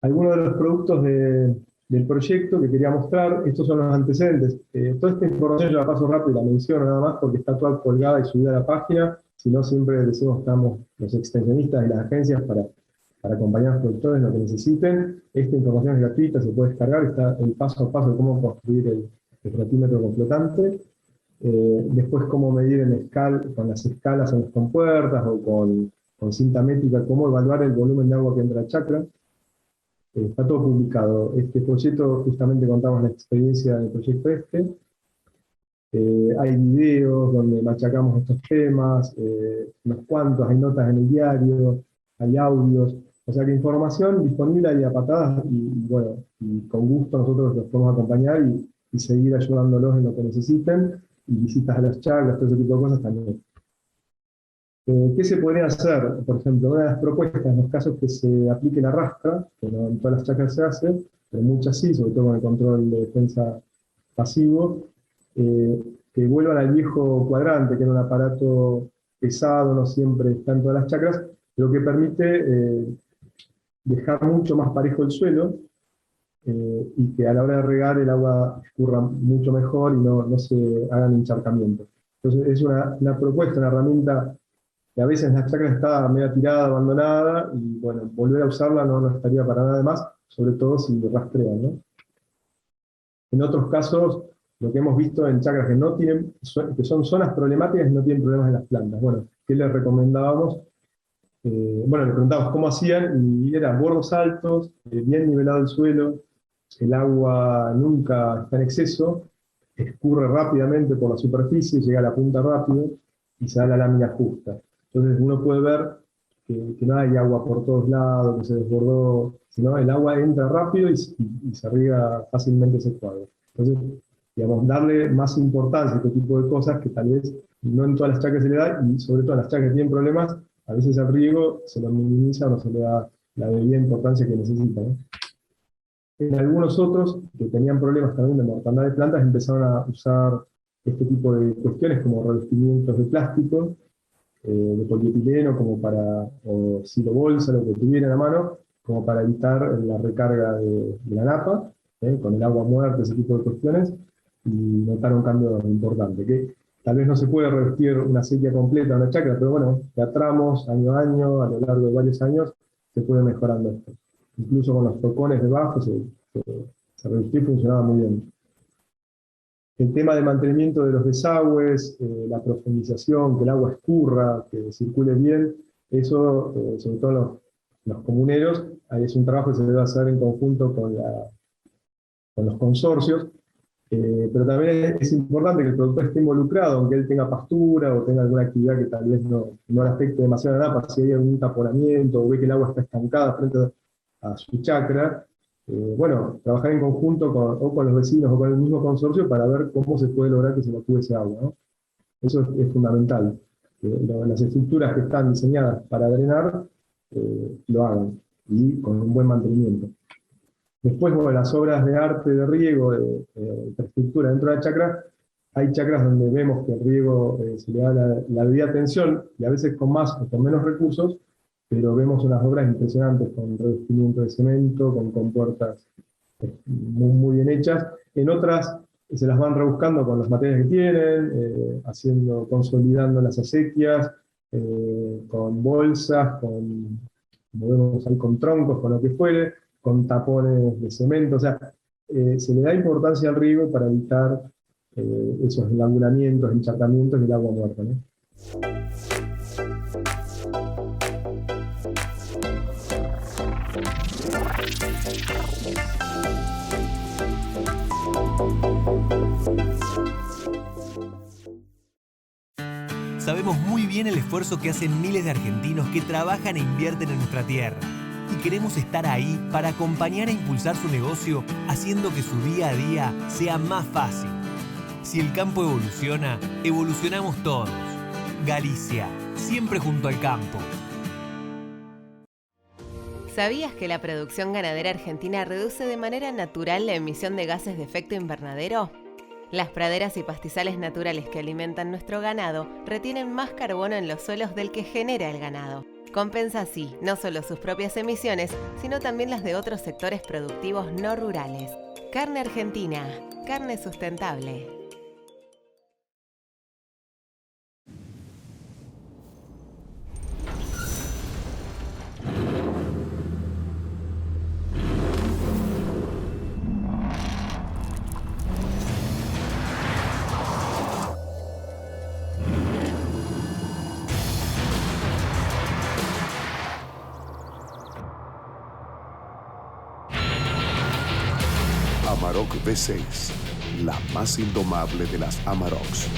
Algunos de los productos del proyecto que quería mostrar, estos son los antecedentes. Toda esta información yo la paso rápido y la menciono nada más porque está toda colgada y subida a la página, si no siempre decimos que estamos los extensionistas y las agencias para acompañar a los productores en lo que necesiten. Esta información es gratuita, se puede descargar, está el paso a paso de cómo construir el platímetro con flotante. Después cómo medir con las escalas en las compuertas o con cinta métrica, cómo evaluar el volumen de agua que entra a chacra. Está todo publicado. Este proyecto, justamente contamos la experiencia del proyecto hay videos donde machacamos estos temas, unos cuantos, hay notas en el diario, hay audios, o sea que información disponible ahí a patadas, y bueno, y con gusto nosotros los podemos acompañar y seguir ayudándolos en lo que necesiten, y visitas a las charlas, todo ese tipo de cosas también. ¿Qué se podría hacer? Por ejemplo, una de las propuestas, en los casos que se aplique la rastra, que no en todas las chacras se hace, pero muchas sí, sobre todo con el control de defensa pasivo, que vuelvan al viejo cuadrante, que era un aparato pesado, no siempre está en todas las chacras, pero que permite dejar mucho más parejo el suelo, y que a la hora de regar el agua escurra mucho mejor y no se hagan encharcamientos. Entonces es una propuesta, una herramienta que a veces la chacra está media tirada, abandonada, y bueno, volver a usarla no estaría para nada de más, sobre todo si rastrean, ¿no? En otros casos, lo que hemos visto en chacras que son zonas problemáticas y no tienen problemas en las plantas. Bueno, ¿qué les recomendábamos? Bueno, le preguntábamos cómo hacían, y eran bordos altos, bien nivelado el suelo, el agua nunca está en exceso, escurre rápidamente por la superficie, llega a la punta rápido, y se da la lámina justa. Entonces uno puede ver que no hay agua por todos lados, que se desbordó, sino el agua entra rápido y se riega fácilmente ese cuadro. Entonces, digamos, darle más importancia a este tipo de cosas que tal vez no en todas las chacras se le da, y sobre todo a las chacras que tienen problemas, a veces el riego se lo minimiza o no se le da la debida importancia que necesita, ¿no? En algunos otros que tenían problemas también de mortandad de plantas empezaron a usar este tipo de cuestiones como revestimientos de plástico, de polietileno, o silobolsa, lo que tuvieran a mano, como para evitar la recarga de la napa, con el agua muerta, ese tipo de cuestiones, y notar un cambio importante, que tal vez no se puede revestir una sequía completa de una chacra, pero bueno, de a tramos, año a año, a lo largo de varios años, se puede mejorando esto. Incluso con los tocones debajo se revistió y funcionaba muy bien. El tema de mantenimiento de los desagües, la profundización, que el agua escurra, que circule bien, eso, sobre todo los comuneros, es un trabajo que se debe hacer en conjunto con los consorcios, pero también es importante que el productor esté involucrado, aunque él tenga pastura o tenga alguna actividad que tal vez no le afecte demasiado a la napa, si hay algún taponamiento o ve que el agua está estancada frente a su chacra. Bueno, trabajar en conjunto o con los vecinos o con el mismo consorcio para ver cómo se puede lograr que se evacúe ese agua, ¿no? Eso es fundamental. Las estructuras que están diseñadas para drenar lo hagan, y con un buen mantenimiento. Después, bueno, las obras de arte de riego, de infraestructura dentro de la chacra, hay chacras donde vemos que el riego se le da la debida atención, y a veces con más o con menos recursos, pero vemos unas obras impresionantes con revestimiento de cemento, con compuertas muy, muy bien hechas. En otras se las van rebuscando con los materiales que tienen, consolidando las acequias, con bolsas, como vemos ahí, con troncos, con lo que fuere, con tapones de cemento. O sea, se le da importancia al riego para evitar esos estrangulamientos, encharcamientos del agua muerta, ¿no? Sabemos muy bien el esfuerzo que hacen miles de argentinos que trabajan e invierten en nuestra tierra. Y queremos estar ahí para acompañar e impulsar su negocio, haciendo que su día a día sea más fácil. Si el campo evoluciona, evolucionamos todos. Galicia, siempre junto al campo. ¿Sabías que la producción ganadera argentina reduce de manera natural la emisión de gases de efecto invernadero? Las praderas y pastizales naturales que alimentan nuestro ganado retienen más carbono en los suelos del que genera el ganado. Compensa así no solo sus propias emisiones, sino también las de otros sectores productivos no rurales. Carne argentina, carne sustentable. Amarok V6, la más indomable de las Amaroks.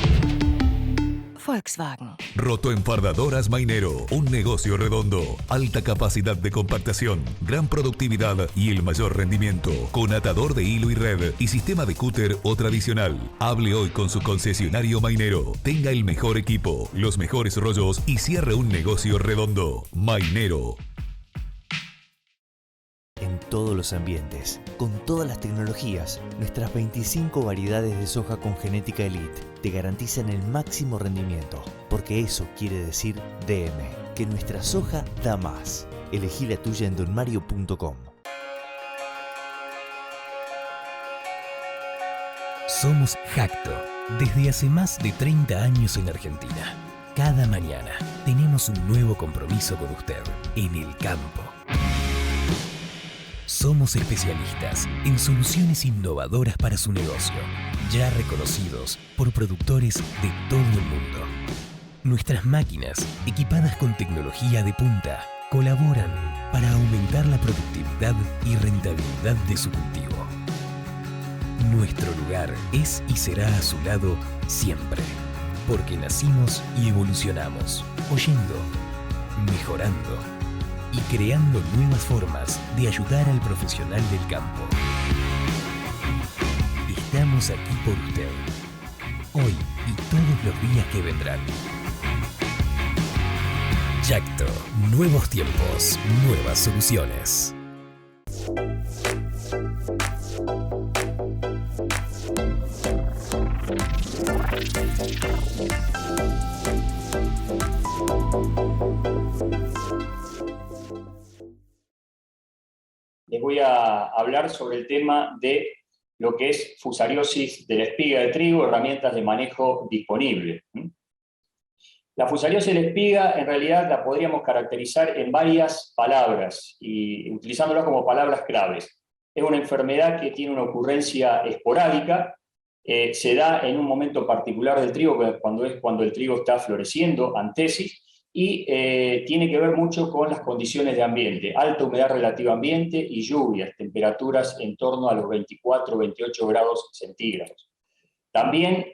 Volkswagen. Rotoenfardadoras Mainero, un negocio redondo, alta capacidad de compactación, gran productividad y el mayor rendimiento, con atador de hilo y red y sistema de cúter o tradicional. Hable hoy con su concesionario Mainero, tenga el mejor equipo, los mejores rollos y cierre un negocio redondo. Mainero. En todos los ambientes, con todas las tecnologías, nuestras 25 variedades de soja con genética elite te garantizan el máximo rendimiento, porque eso quiere decir DM, que nuestra soja da más. Elegí la tuya en donmario.com. Somos Jacto, desde hace más de 30 años en Argentina. Cada mañana tenemos un nuevo compromiso con usted en el campo. Somos especialistas en soluciones innovadoras para su negocio, ya reconocidos por productores de todo el mundo. Nuestras máquinas, equipadas con tecnología de punta, colaboran para aumentar la productividad y rentabilidad de su cultivo. Nuestro lugar es y será a su lado siempre, porque nacimos y evolucionamos oyendo. mejorando y creando nuevas formas de ayudar al profesional del campo. Estamos aquí por usted, hoy y todos los días que vendrán. Yacto, nuevos tiempos, nuevas soluciones. Les voy a hablar sobre el tema de lo que es fusariosis de la espiga de trigo, herramientas de manejo disponibles. La fusariosis de la espiga en realidad la podríamos caracterizar en varias palabras, y utilizándolas como palabras claves. Es una enfermedad que tiene una ocurrencia esporádica, se da en un momento particular del trigo, cuando el trigo está floreciendo, antesis, y tiene que ver mucho con las condiciones de ambiente, alta humedad relativa ambiente y lluvias, temperaturas en torno a los 24-28 grados centígrados. También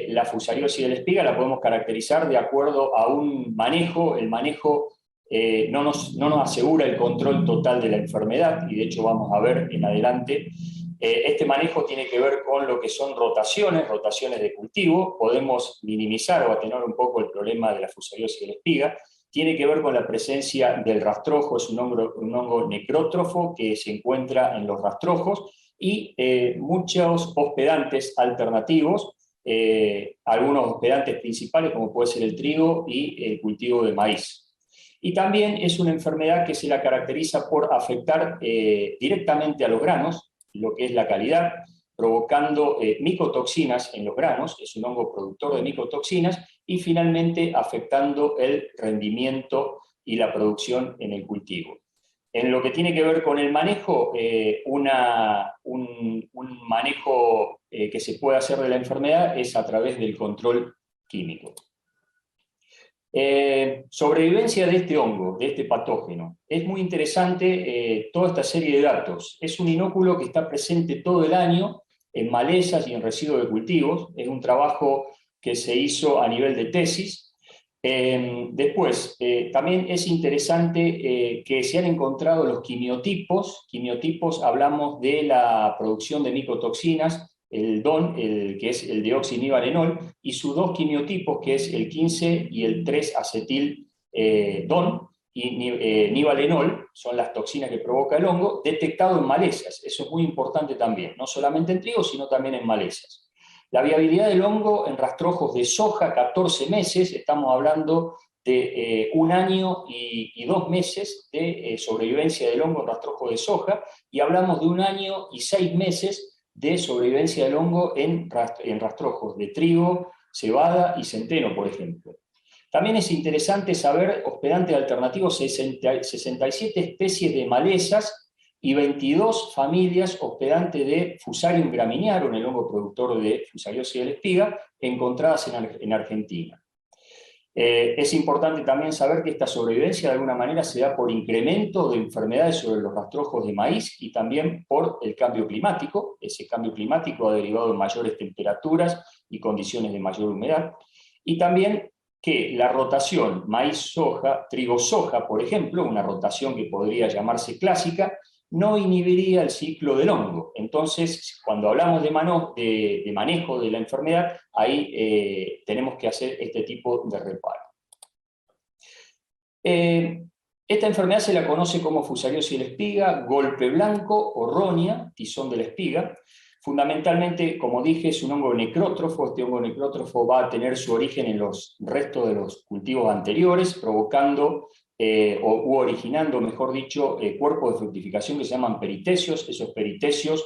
la fusariosis de la espiga la podemos caracterizar de acuerdo a un manejo. El manejo no nos asegura el control total de la enfermedad, y de hecho vamos a ver en adelante. Este manejo tiene que ver con lo que son rotaciones de cultivo. Podemos minimizar o atenuar un poco el problema de la fusariosis de la espiga. Tiene que ver con la presencia del rastrojo, es un hongo necrótrofo que se encuentra en los rastrojos, y muchos hospedantes alternativos, algunos hospedantes principales como puede ser el trigo y el cultivo de maíz. Y también es una enfermedad que se la caracteriza por afectar directamente a los granos, lo que es la calidad, provocando micotoxinas en los granos, es un hongo productor de micotoxinas, y finalmente afectando el rendimiento y la producción en el cultivo. En lo que tiene que ver con el manejo, un manejo que se puede hacer de la enfermedad es a través del control químico. Sobrevivencia de este hongo, de este patógeno. Es muy interesante toda esta serie de datos. Es un inóculo que está presente todo el año en malezas y en residuos de cultivos. Es un trabajo que se hizo a nivel de tesis. Después, también es interesante que se han encontrado los quimiotipos. Quimiotipos, hablamos de la producción de micotoxinas, el DON, que es el deoxinivalenol, y sus dos quimiotipos, que es el 15 y el 3-acetil DON, y nivalenol, son las toxinas que provoca el hongo, detectado en malezas. Eso es muy importante también, no solamente en trigo, sino también en malezas. La viabilidad del hongo en rastrojos de soja, 14 meses, estamos hablando de 1 año y 2 meses de sobrevivencia del hongo en rastrojos de soja, y hablamos de 1 año y 6 meses de sobrevivencia del hongo en rastrojos de trigo, cebada y centeno, por ejemplo. También es interesante saber hospedantes alternativos, 67 especies de malezas y 22 familias hospedantes de Fusarium graminearum, el hongo productor de fusariosis de la espiga, encontradas en Argentina. Es importante también saber que esta sobrevivencia de alguna manera se da por incremento de enfermedades sobre los rastrojos de maíz, y también por el cambio climático. Ese cambio climático ha derivado en mayores temperaturas y condiciones de mayor humedad. Y también que la rotación maíz-soja, trigo-soja, por ejemplo, una rotación que podría llamarse clásica, no inhibiría el ciclo del hongo. Entonces, cuando hablamos de manejo de la enfermedad, ahí tenemos que hacer este tipo de reparo. Esta enfermedad se la conoce como fusariosis de la espiga, golpe blanco o roña, tizón de la espiga. Fundamentalmente, como dije, es un hongo necrótrofo. Este hongo necrótrofo va a tener su origen en los restos de los cultivos anteriores, provocando u originando, mejor dicho, cuerpos de fructificación que se llaman peritecios. Esos peritecios,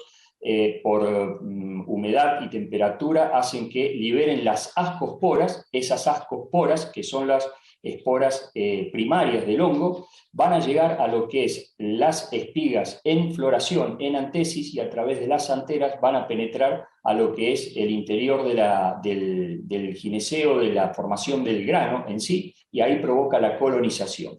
por humedad y temperatura, hacen que liberen las ascosporas. Esas ascosporas, que son las esporas primarias del hongo, van a llegar a lo que es las espigas en floración, en antesis, y a través de las anteras van a penetrar a lo que es el interior del gineceo, de la formación del grano en sí, y ahí provoca la colonización.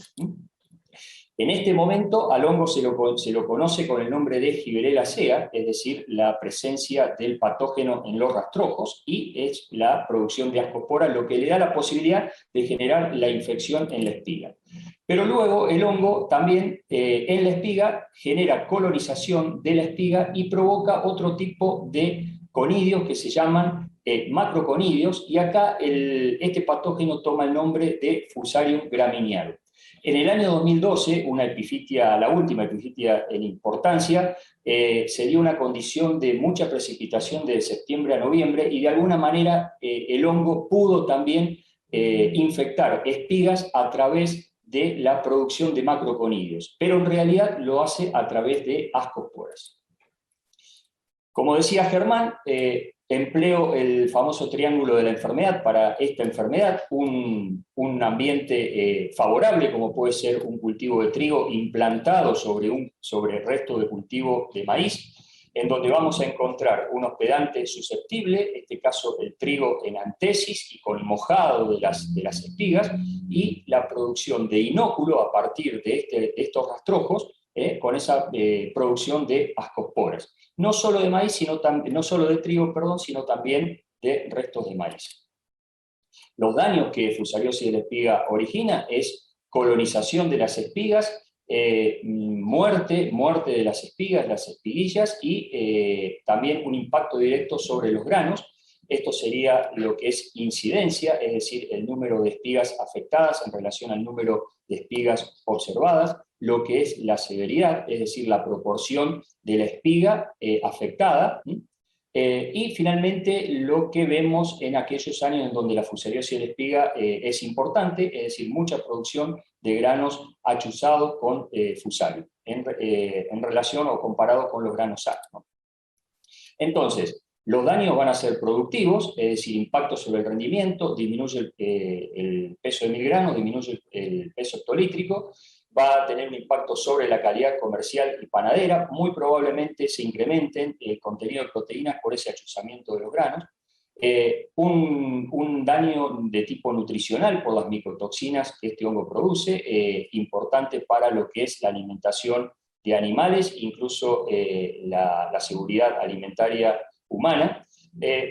En este momento al hongo se lo conoce con el nombre de Gibberella sea, es decir, la presencia del patógeno en los rastrojos, y es la producción de ascosporas lo que le da la posibilidad de generar la infección en la espiga. Pero luego el hongo también en la espiga genera colonización de la espiga y provoca otro tipo de conidios que se llaman macroconidios, y acá este patógeno toma el nombre de Fusarium graminearum. En el año 2012, la última epifitia en importancia, se dio una condición de mucha precipitación de septiembre a noviembre, y de alguna manera el hongo pudo también infectar espigas a través de la producción de macroconidios, pero en realidad lo hace a través de ascosporas. Como decía Germán, empleo el famoso triángulo de la enfermedad para esta enfermedad, un ambiente favorable, como puede ser un cultivo de trigo implantado sobre el resto de cultivo de maíz, en donde vamos a encontrar un hospedante susceptible, en este caso el trigo en antesis y con mojado de las espigas, y la producción de inóculo a partir de estos rastrojos, con esa producción de ascosporas. No solo de maíz, no solo de trigo, perdón, sino también de restos de maíz. Los daños que fusariosis de la espiga origina es colonización de las espigas, muerte de las espigas, las espiguillas, y también un impacto directo sobre los granos. Esto sería lo que es incidencia, es decir, el número de espigas afectadas en relación al número de espigas observadas, lo que es la severidad, es decir, la proporción de la espiga afectada, y finalmente lo que vemos en aquellos años en donde la fusariosis de la espiga es importante, es decir, mucha producción de granos achuzados con fusario, en relación o comparado con los granos sanos, ¿no? Entonces, los daños van a ser productivos, es decir, impacto sobre el rendimiento, disminuye el peso de 1000 gramos, disminuye el peso hectolítrico, va a tener un impacto sobre la calidad comercial y panadera, muy probablemente se incrementen el contenido de proteínas por ese achuzamiento de los granos, un daño de tipo nutricional por las micotoxinas que este hongo produce, importante para lo que es la alimentación de animales, incluso la seguridad alimentaria humana,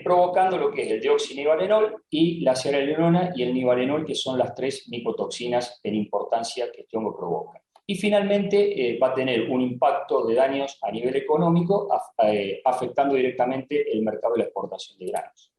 provocando lo que es el deoxinivalenol y la cearalenona y el nivalenol, que son las 3 micotoxinas en importancia que este hongo provoca. Y finalmente va a tener un impacto de daños a nivel económico, afectando directamente el mercado de la exportación de granos.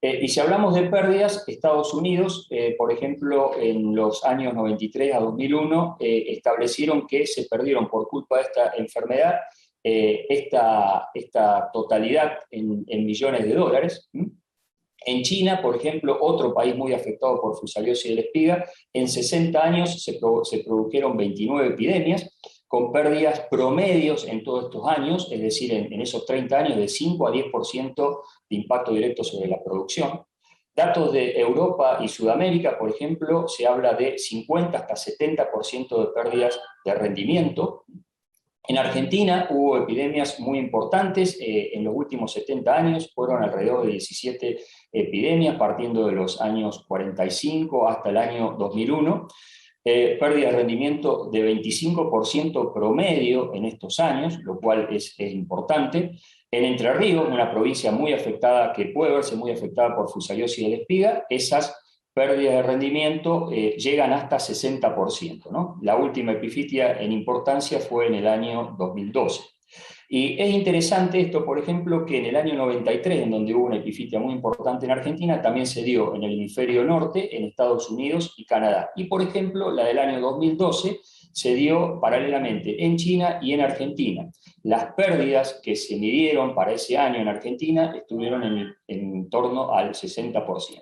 Y si hablamos de pérdidas, Estados Unidos, por ejemplo, en los años 93 a 2001, establecieron que se perdieron por culpa de esta enfermedad esta totalidad en millones de dólares. En China, por ejemplo, otro país muy afectado por fusariosis de la espiga, en 60 años se produjeron 29 epidemias, con pérdidas promedios en todos estos años, es decir, en esos 30 años, de 5 a 10% de impacto directo sobre la producción. Datos de Europa y Sudamérica, por ejemplo, se habla de 50 hasta 70% de pérdidas de rendimiento. En Argentina hubo epidemias muy importantes, en los últimos 70 años fueron alrededor de 17 epidemias, partiendo de los años 45 hasta el año 2001, pérdida de rendimiento de 25% promedio en estos años, lo cual es importante. En Entre Ríos, una provincia muy afectada, que puede verse muy afectada por fusariosis de la espiga, esas pérdidas de rendimiento llegan hasta 60%, ¿no? La última epifitia en importancia fue en el año 2012. Y es interesante esto, por ejemplo, que en el año 93, en donde hubo una epifitia muy importante en Argentina, también se dio en el hemisferio norte, en Estados Unidos y Canadá. Y, por ejemplo, la del año 2012 se dio paralelamente en China y en Argentina. Las pérdidas que se midieron para ese año en Argentina estuvieron en torno al 60%.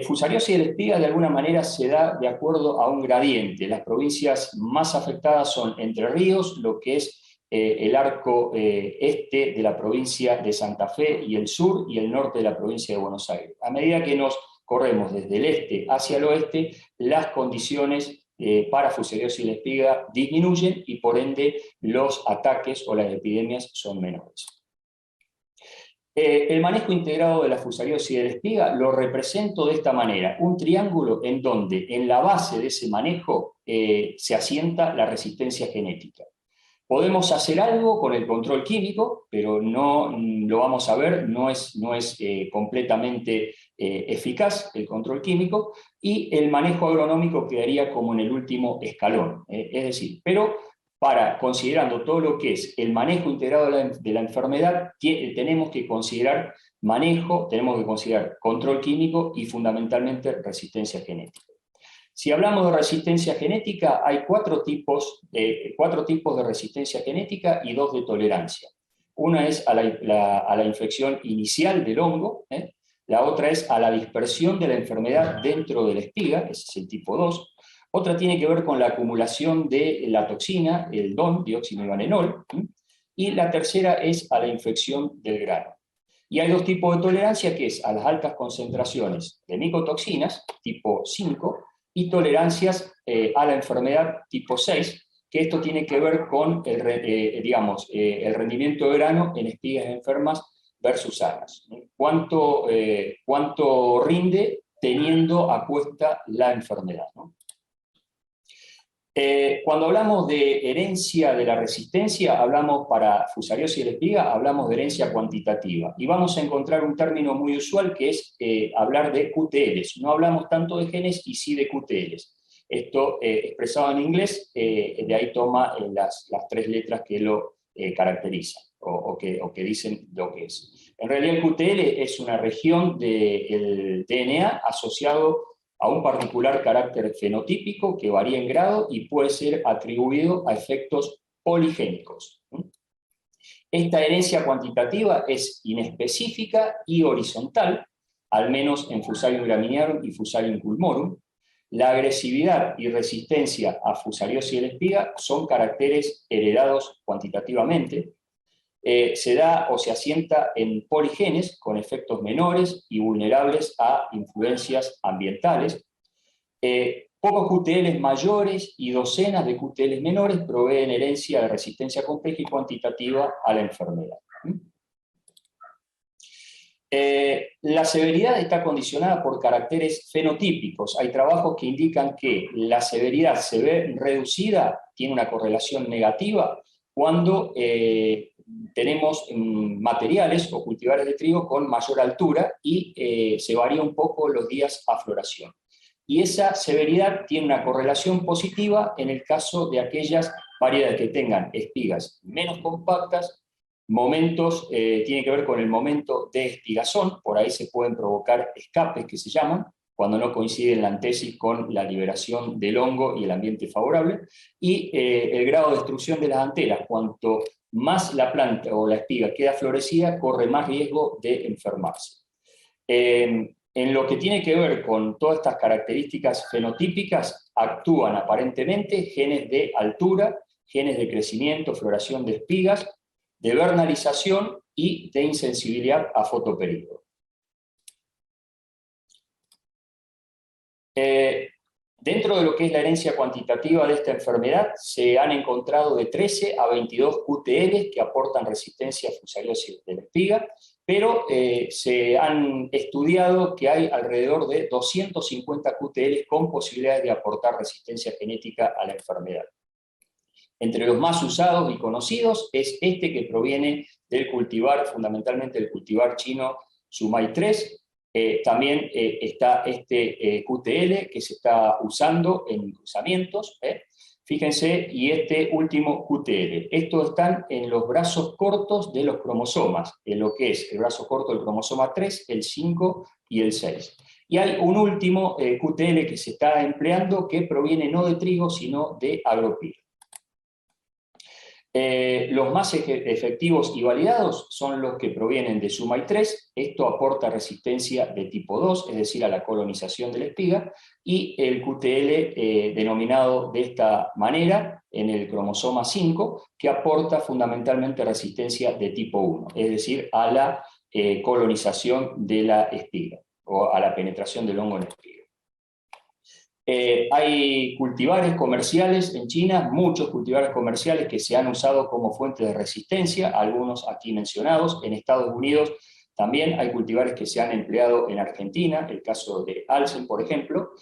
Fusariosis de la espiga de alguna manera se da de acuerdo a un gradiente. Las provincias más afectadas son Entre Ríos, lo que es el arco este de la provincia de Santa Fe y el sur, y el norte de la provincia de Buenos Aires. A medida que nos corremos desde el este hacia el oeste, las condiciones para fusariosis de la espiga disminuyen y por ende los ataques o las epidemias son menores. El manejo integrado de la fusariosis de la espiga lo represento de esta manera, un triángulo en donde en la base de ese manejo se asienta la resistencia genética. Podemos hacer algo con el control químico, pero no lo vamos a ver, no es completamente eficaz el control químico, y el manejo agronómico quedaría como en el último escalón. Es decir, pero considerando todo lo que es el manejo integrado de la enfermedad, tenemos que considerar manejo, tenemos que considerar control químico y fundamentalmente resistencia genética. Si hablamos de resistencia genética, hay cuatro tipos de resistencia genética y 2 de tolerancia. Una es a la infección inicial del hongo, la otra es a la dispersión de la enfermedad dentro de la espiga, ese es el tipo 2. Otra tiene que ver con la acumulación de la toxina, el DON, dióxido de vanenol, y la tercera es a la infección del grano. Y hay 2 tipos de tolerancia, que es a las altas concentraciones de micotoxinas, tipo 5, y tolerancias a la enfermedad tipo 6, que esto tiene que ver con el rendimiento de grano en espigas enfermas versus sanas. ¿Cuánto rinde teniendo a cuesta la enfermedad, ¿no? Cuando hablamos de herencia de la resistencia, hablamos para fusariosis de la espiga, hablamos de herencia cuantitativa. Y vamos a encontrar un término muy usual que es hablar de QTLs. No hablamos tanto de genes y sí de QTLs. Esto expresado en inglés, de ahí toma las 3 letras que lo caracterizan o que dicen lo que es. En realidad el QTL es una región del DNA asociado a un particular carácter fenotípico que varía en grado y puede ser atribuido a efectos poligénicos. Esta herencia cuantitativa es inespecífica y horizontal, al menos en Fusarium graminearum y Fusarium culmorum. La agresividad y resistencia a fusariosis de la espiga son caracteres heredados cuantitativamente. Se da o se asienta en poligenes con efectos menores y vulnerables a influencias ambientales. Pocos QTLs mayores y docenas de QTLs menores proveen herencia de resistencia compleja y cuantitativa a la enfermedad. La severidad está condicionada por caracteres fenotípicos. Hay trabajos que indican que la severidad se ve reducida, tiene una correlación negativa, cuando tenemos materiales o cultivares de trigo con mayor altura y se varía un poco los días a floración. Y esa severidad tiene una correlación positiva en el caso de aquellas variedades que tengan espigas menos compactas, tiene que ver con el momento de espigazón, por ahí se pueden provocar escapes que se llaman, cuando no coincide la antesis con la liberación del hongo y el ambiente favorable, y el grado de destrucción de las anteras. Cuanto más la planta o la espiga queda florecida, corre más riesgo de enfermarse. En lo que tiene que ver con todas estas características fenotípicas, actúan aparentemente genes de altura, genes de crecimiento, floración de espigas, de vernalización y de insensibilidad a fotoperíodo. Dentro de lo que es la herencia cuantitativa de esta enfermedad, se han encontrado de 13 a 22 QTLs que aportan resistencia a fusariosis de la espiga, pero se han estudiado que hay alrededor de 250 QTLs con posibilidades de aportar resistencia genética a la enfermedad. Entre los más usados y conocidos es este que proviene del cultivar, fundamentalmente del cultivar chino Sumai 3. También está este QTL que se está usando en cruzamientos. Fíjense, y este último QTL. Estos están en los brazos cortos de los cromosomas, en lo que es el brazo corto del cromosoma 3, el 5 y el 6. Y hay un último QTL que se está empleando que proviene no de trigo, sino de agropir. Los más efectivos y validados son los que provienen de Sumai 3, esto aporta resistencia de tipo 2, es decir, a la colonización de la espiga, y el QTL denominado de esta manera, en el cromosoma 5, que aporta fundamentalmente resistencia de tipo 1, es decir, a la colonización de la espiga, o a la penetración del hongo en la espiga. Hay cultivares comerciales en China, muchos cultivares comerciales que se han usado como fuente de resistencia, algunos aquí mencionados. En Estados Unidos También hay cultivares que se han empleado en Argentina, el caso de Alsen, por ejemplo.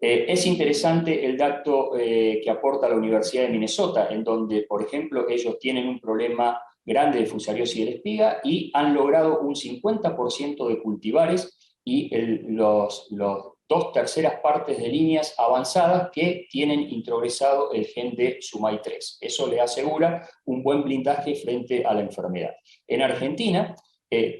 Es interesante el dato que aporta la Universidad de Minnesota, en donde, por ejemplo, ellos tienen un problema grande de fusariosis de la espiga y han logrado un 50% de cultivares y los 2/3 partes de líneas avanzadas que tienen introgresado el gen de SUMAI3. Eso le asegura un buen blindaje frente a la enfermedad. En Argentina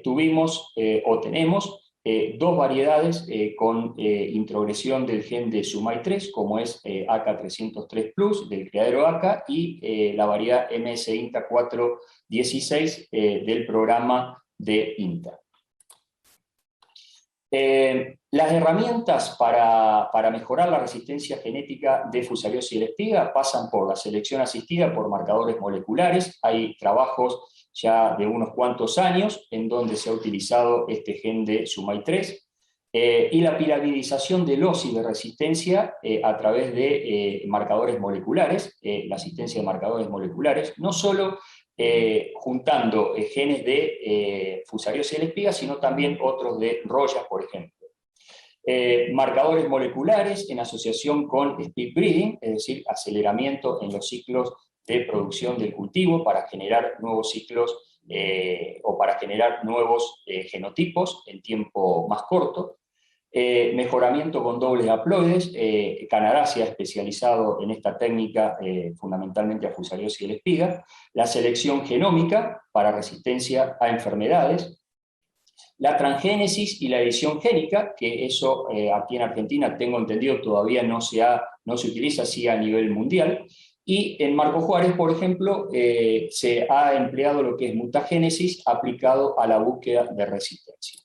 tuvimos o tenemos 2 variedades con introgresión del gen de SUMAI3, como es AK303 Plus del criadero AK y la variedad MS INTA 416 del programa de INTA. Las herramientas para mejorar la resistencia genética de fusariosis de la espiga pasan por la selección asistida por marcadores moleculares. Hay trabajos ya de unos cuantos años en donde se ha utilizado este gen de SUMAI3 y la piramidización de losis de resistencia a través de marcadores moleculares, la asistencia de marcadores moleculares, no solo juntando genes de fusariosis de la espiga, sino también otros de Roya, por ejemplo. Marcadores moleculares en asociación con speed breeding, es decir, aceleramiento en los ciclos de producción del cultivo para generar nuevos ciclos o para generar nuevos genotipos en tiempo más corto. Mejoramiento con dobles haploides. Canadá se ha especializado en esta técnica fundamentalmente a fusariosis de la espiga. La selección genómica para resistencia a enfermedades. La transgénesis y la edición génica, que eso aquí en Argentina tengo entendido todavía no se utiliza así a nivel mundial. Y en Marco Juárez, por ejemplo, se ha empleado lo que es mutagénesis aplicado a la búsqueda de resistencia.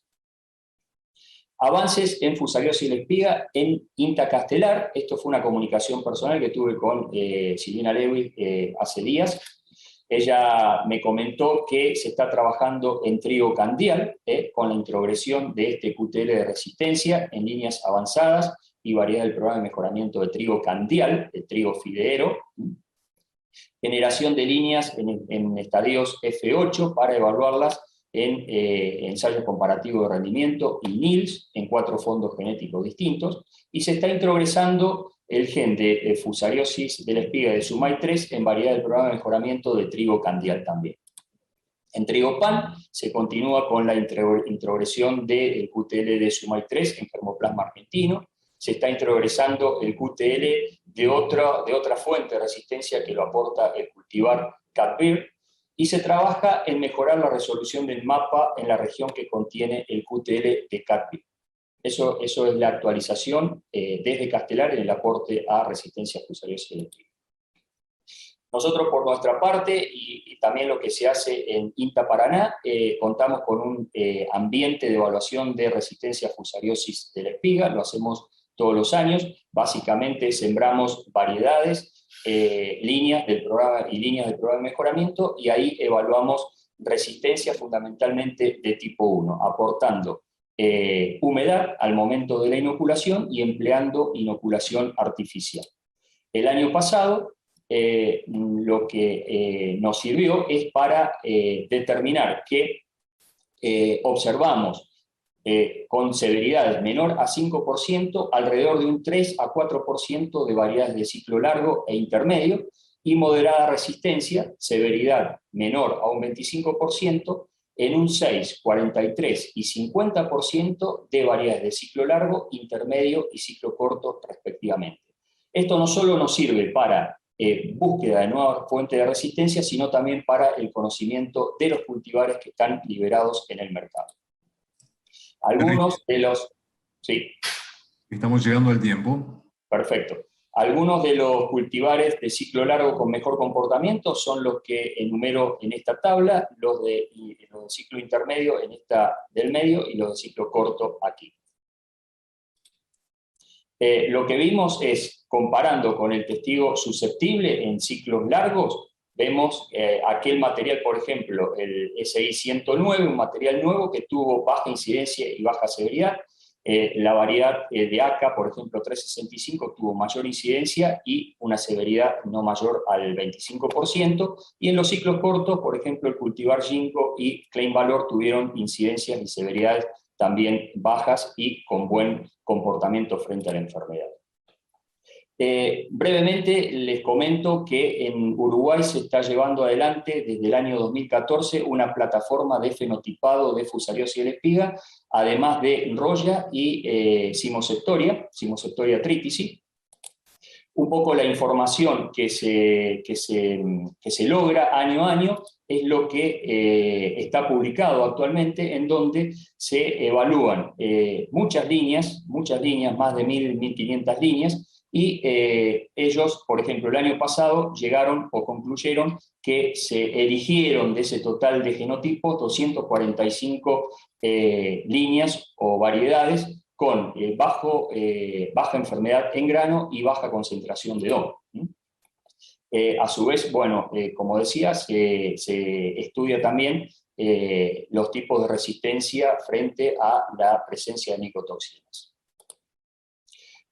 Avances en fusariosis de la espiga en INTA Castelar. Esto fue una comunicación personal que tuve con Silvina Lewis hace días. Ella me comentó que se está trabajando en trigo candial, con la introgresión de este QTL de resistencia en líneas avanzadas y variedad del programa de mejoramiento de trigo candial, de trigo fideero. Generación de líneas en estadios F8 para evaluarlas en ensayos comparativos de rendimiento y NILS en 4 fondos genéticos distintos, y se está introgresando el gen de fusariosis de la espiga de SUMAI3 en variedad del programa de mejoramiento de trigo candial también. En trigo pan se continúa con la introgresión del QTL de SUMAI3 en germoplasma argentino, se está introgresando el QTL de otra fuente de resistencia que lo aporta el cultivar CATBIR, y se trabaja en mejorar la resolución del mapa en la región que contiene el QTL de CATBIR. Eso es la actualización desde Castelar en el aporte a resistencia a fusariosis de la espiga. Nosotros por nuestra parte, y también lo que se hace en INTA Paraná, contamos con un ambiente de evaluación de resistencia a fusariosis de la espiga, lo hacemos todos los años. Básicamente sembramos variedades, líneas del programa de mejoramiento, y ahí evaluamos resistencia fundamentalmente de tipo 1, aportando humedad al momento de la inoculación y empleando inoculación artificial. El año pasado lo que nos sirvió es para determinar que observamos con severidades menor a 5%, alrededor de un 3 a 4% de variedades de ciclo largo e intermedio, y moderada resistencia, severidad menor a un 25%, en un 6, 43 y 50% de variedades de ciclo largo, intermedio y ciclo corto respectivamente. Esto no solo nos sirve para búsqueda de nuevas fuentes de resistencia, sino también para el conocimiento de los cultivares que están liberados en el mercado. Algunos de los... Sí. Estamos llegando al tiempo. Perfecto. Algunos de los cultivares de ciclo largo con mejor comportamiento son los que enumero en esta tabla, los de ciclo intermedio en esta del medio y los de ciclo corto aquí. Lo que vimos es, comparando con el testigo susceptible en ciclos largos, vemos aquel material, por ejemplo, el SI 109, un material nuevo que tuvo baja incidencia y baja severidad, La variedad de ACA, por ejemplo, 365, tuvo mayor incidencia y una severidad no mayor al 25%, y en los ciclos cortos, por ejemplo, el cultivar ginkgo y Klein Valor tuvieron incidencias y severidades también bajas y con buen comportamiento frente a la enfermedad. Brevemente les comento que en Uruguay se está llevando adelante desde el año 2014 una plataforma de fenotipado de Fusariosis de la espiga, además de Roya y Cimoseptoria tritici. Un poco la información que se logra año a año es lo que está publicado actualmente, en donde se evalúan muchas líneas, más de 1.500 líneas, y ellos, por ejemplo, el año pasado llegaron o concluyeron que se eligieron de ese total de genotipos 245 líneas o variedades con baja enfermedad en grano y baja concentración de DOM. A su vez, bueno, como decía, se estudia también los tipos de resistencia frente a la presencia de micotoxinas.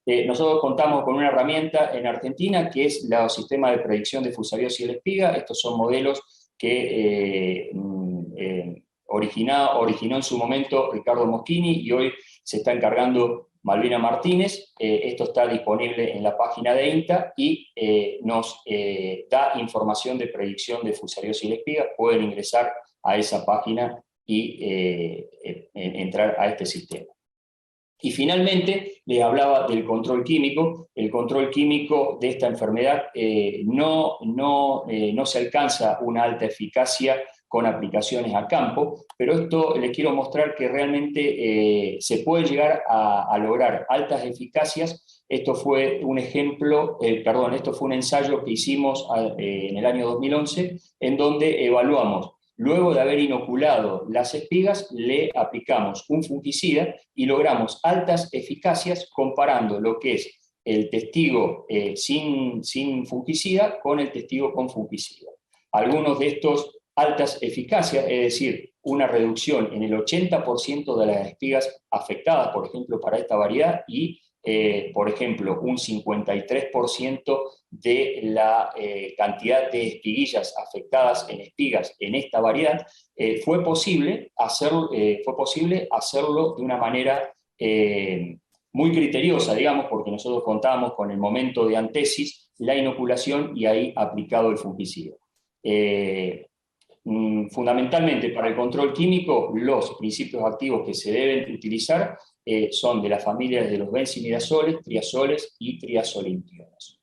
Nosotros contamos con una herramienta en Argentina que es el sistema de predicción de fusariosis de la espiga. Estos son modelos que originó en su momento Ricardo Moschini y hoy se está encargando Malvina Martínez. Esto está disponible en la página de INTA y nos da información de predicción de fusariosis de la espiga. Pueden ingresar a esa página y entrar a este sistema. Y finalmente, les hablaba del control químico. El control químico de esta enfermedad no se alcanza una alta eficacia con aplicaciones a campo, pero esto les quiero mostrar que realmente se puede llegar a lograr altas eficacias. Esto fue un esto fue un ensayo que hicimos en el año 2011, en donde evaluamos. Luego de haber inoculado las espigas, le aplicamos un fungicida y logramos altas eficacias comparando lo que es el testigo sin fungicida con el testigo con fungicida. Algunos de estos altas eficacias, es decir, una reducción en el 80% de las espigas afectadas, por ejemplo, para esta variedad, y por ejemplo, un 53% de la cantidad de espiguillas afectadas en espigas en esta variedad, fue posible hacerlo de una manera muy criteriosa, digamos, porque nosotros contábamos con el momento de antesis, la inoculación y ahí aplicado el fungicida. Fundamentalmente para el control químico, los principios activos que se deben utilizar son de las familias de los benzimidazoles, triazoles y triazolintironas.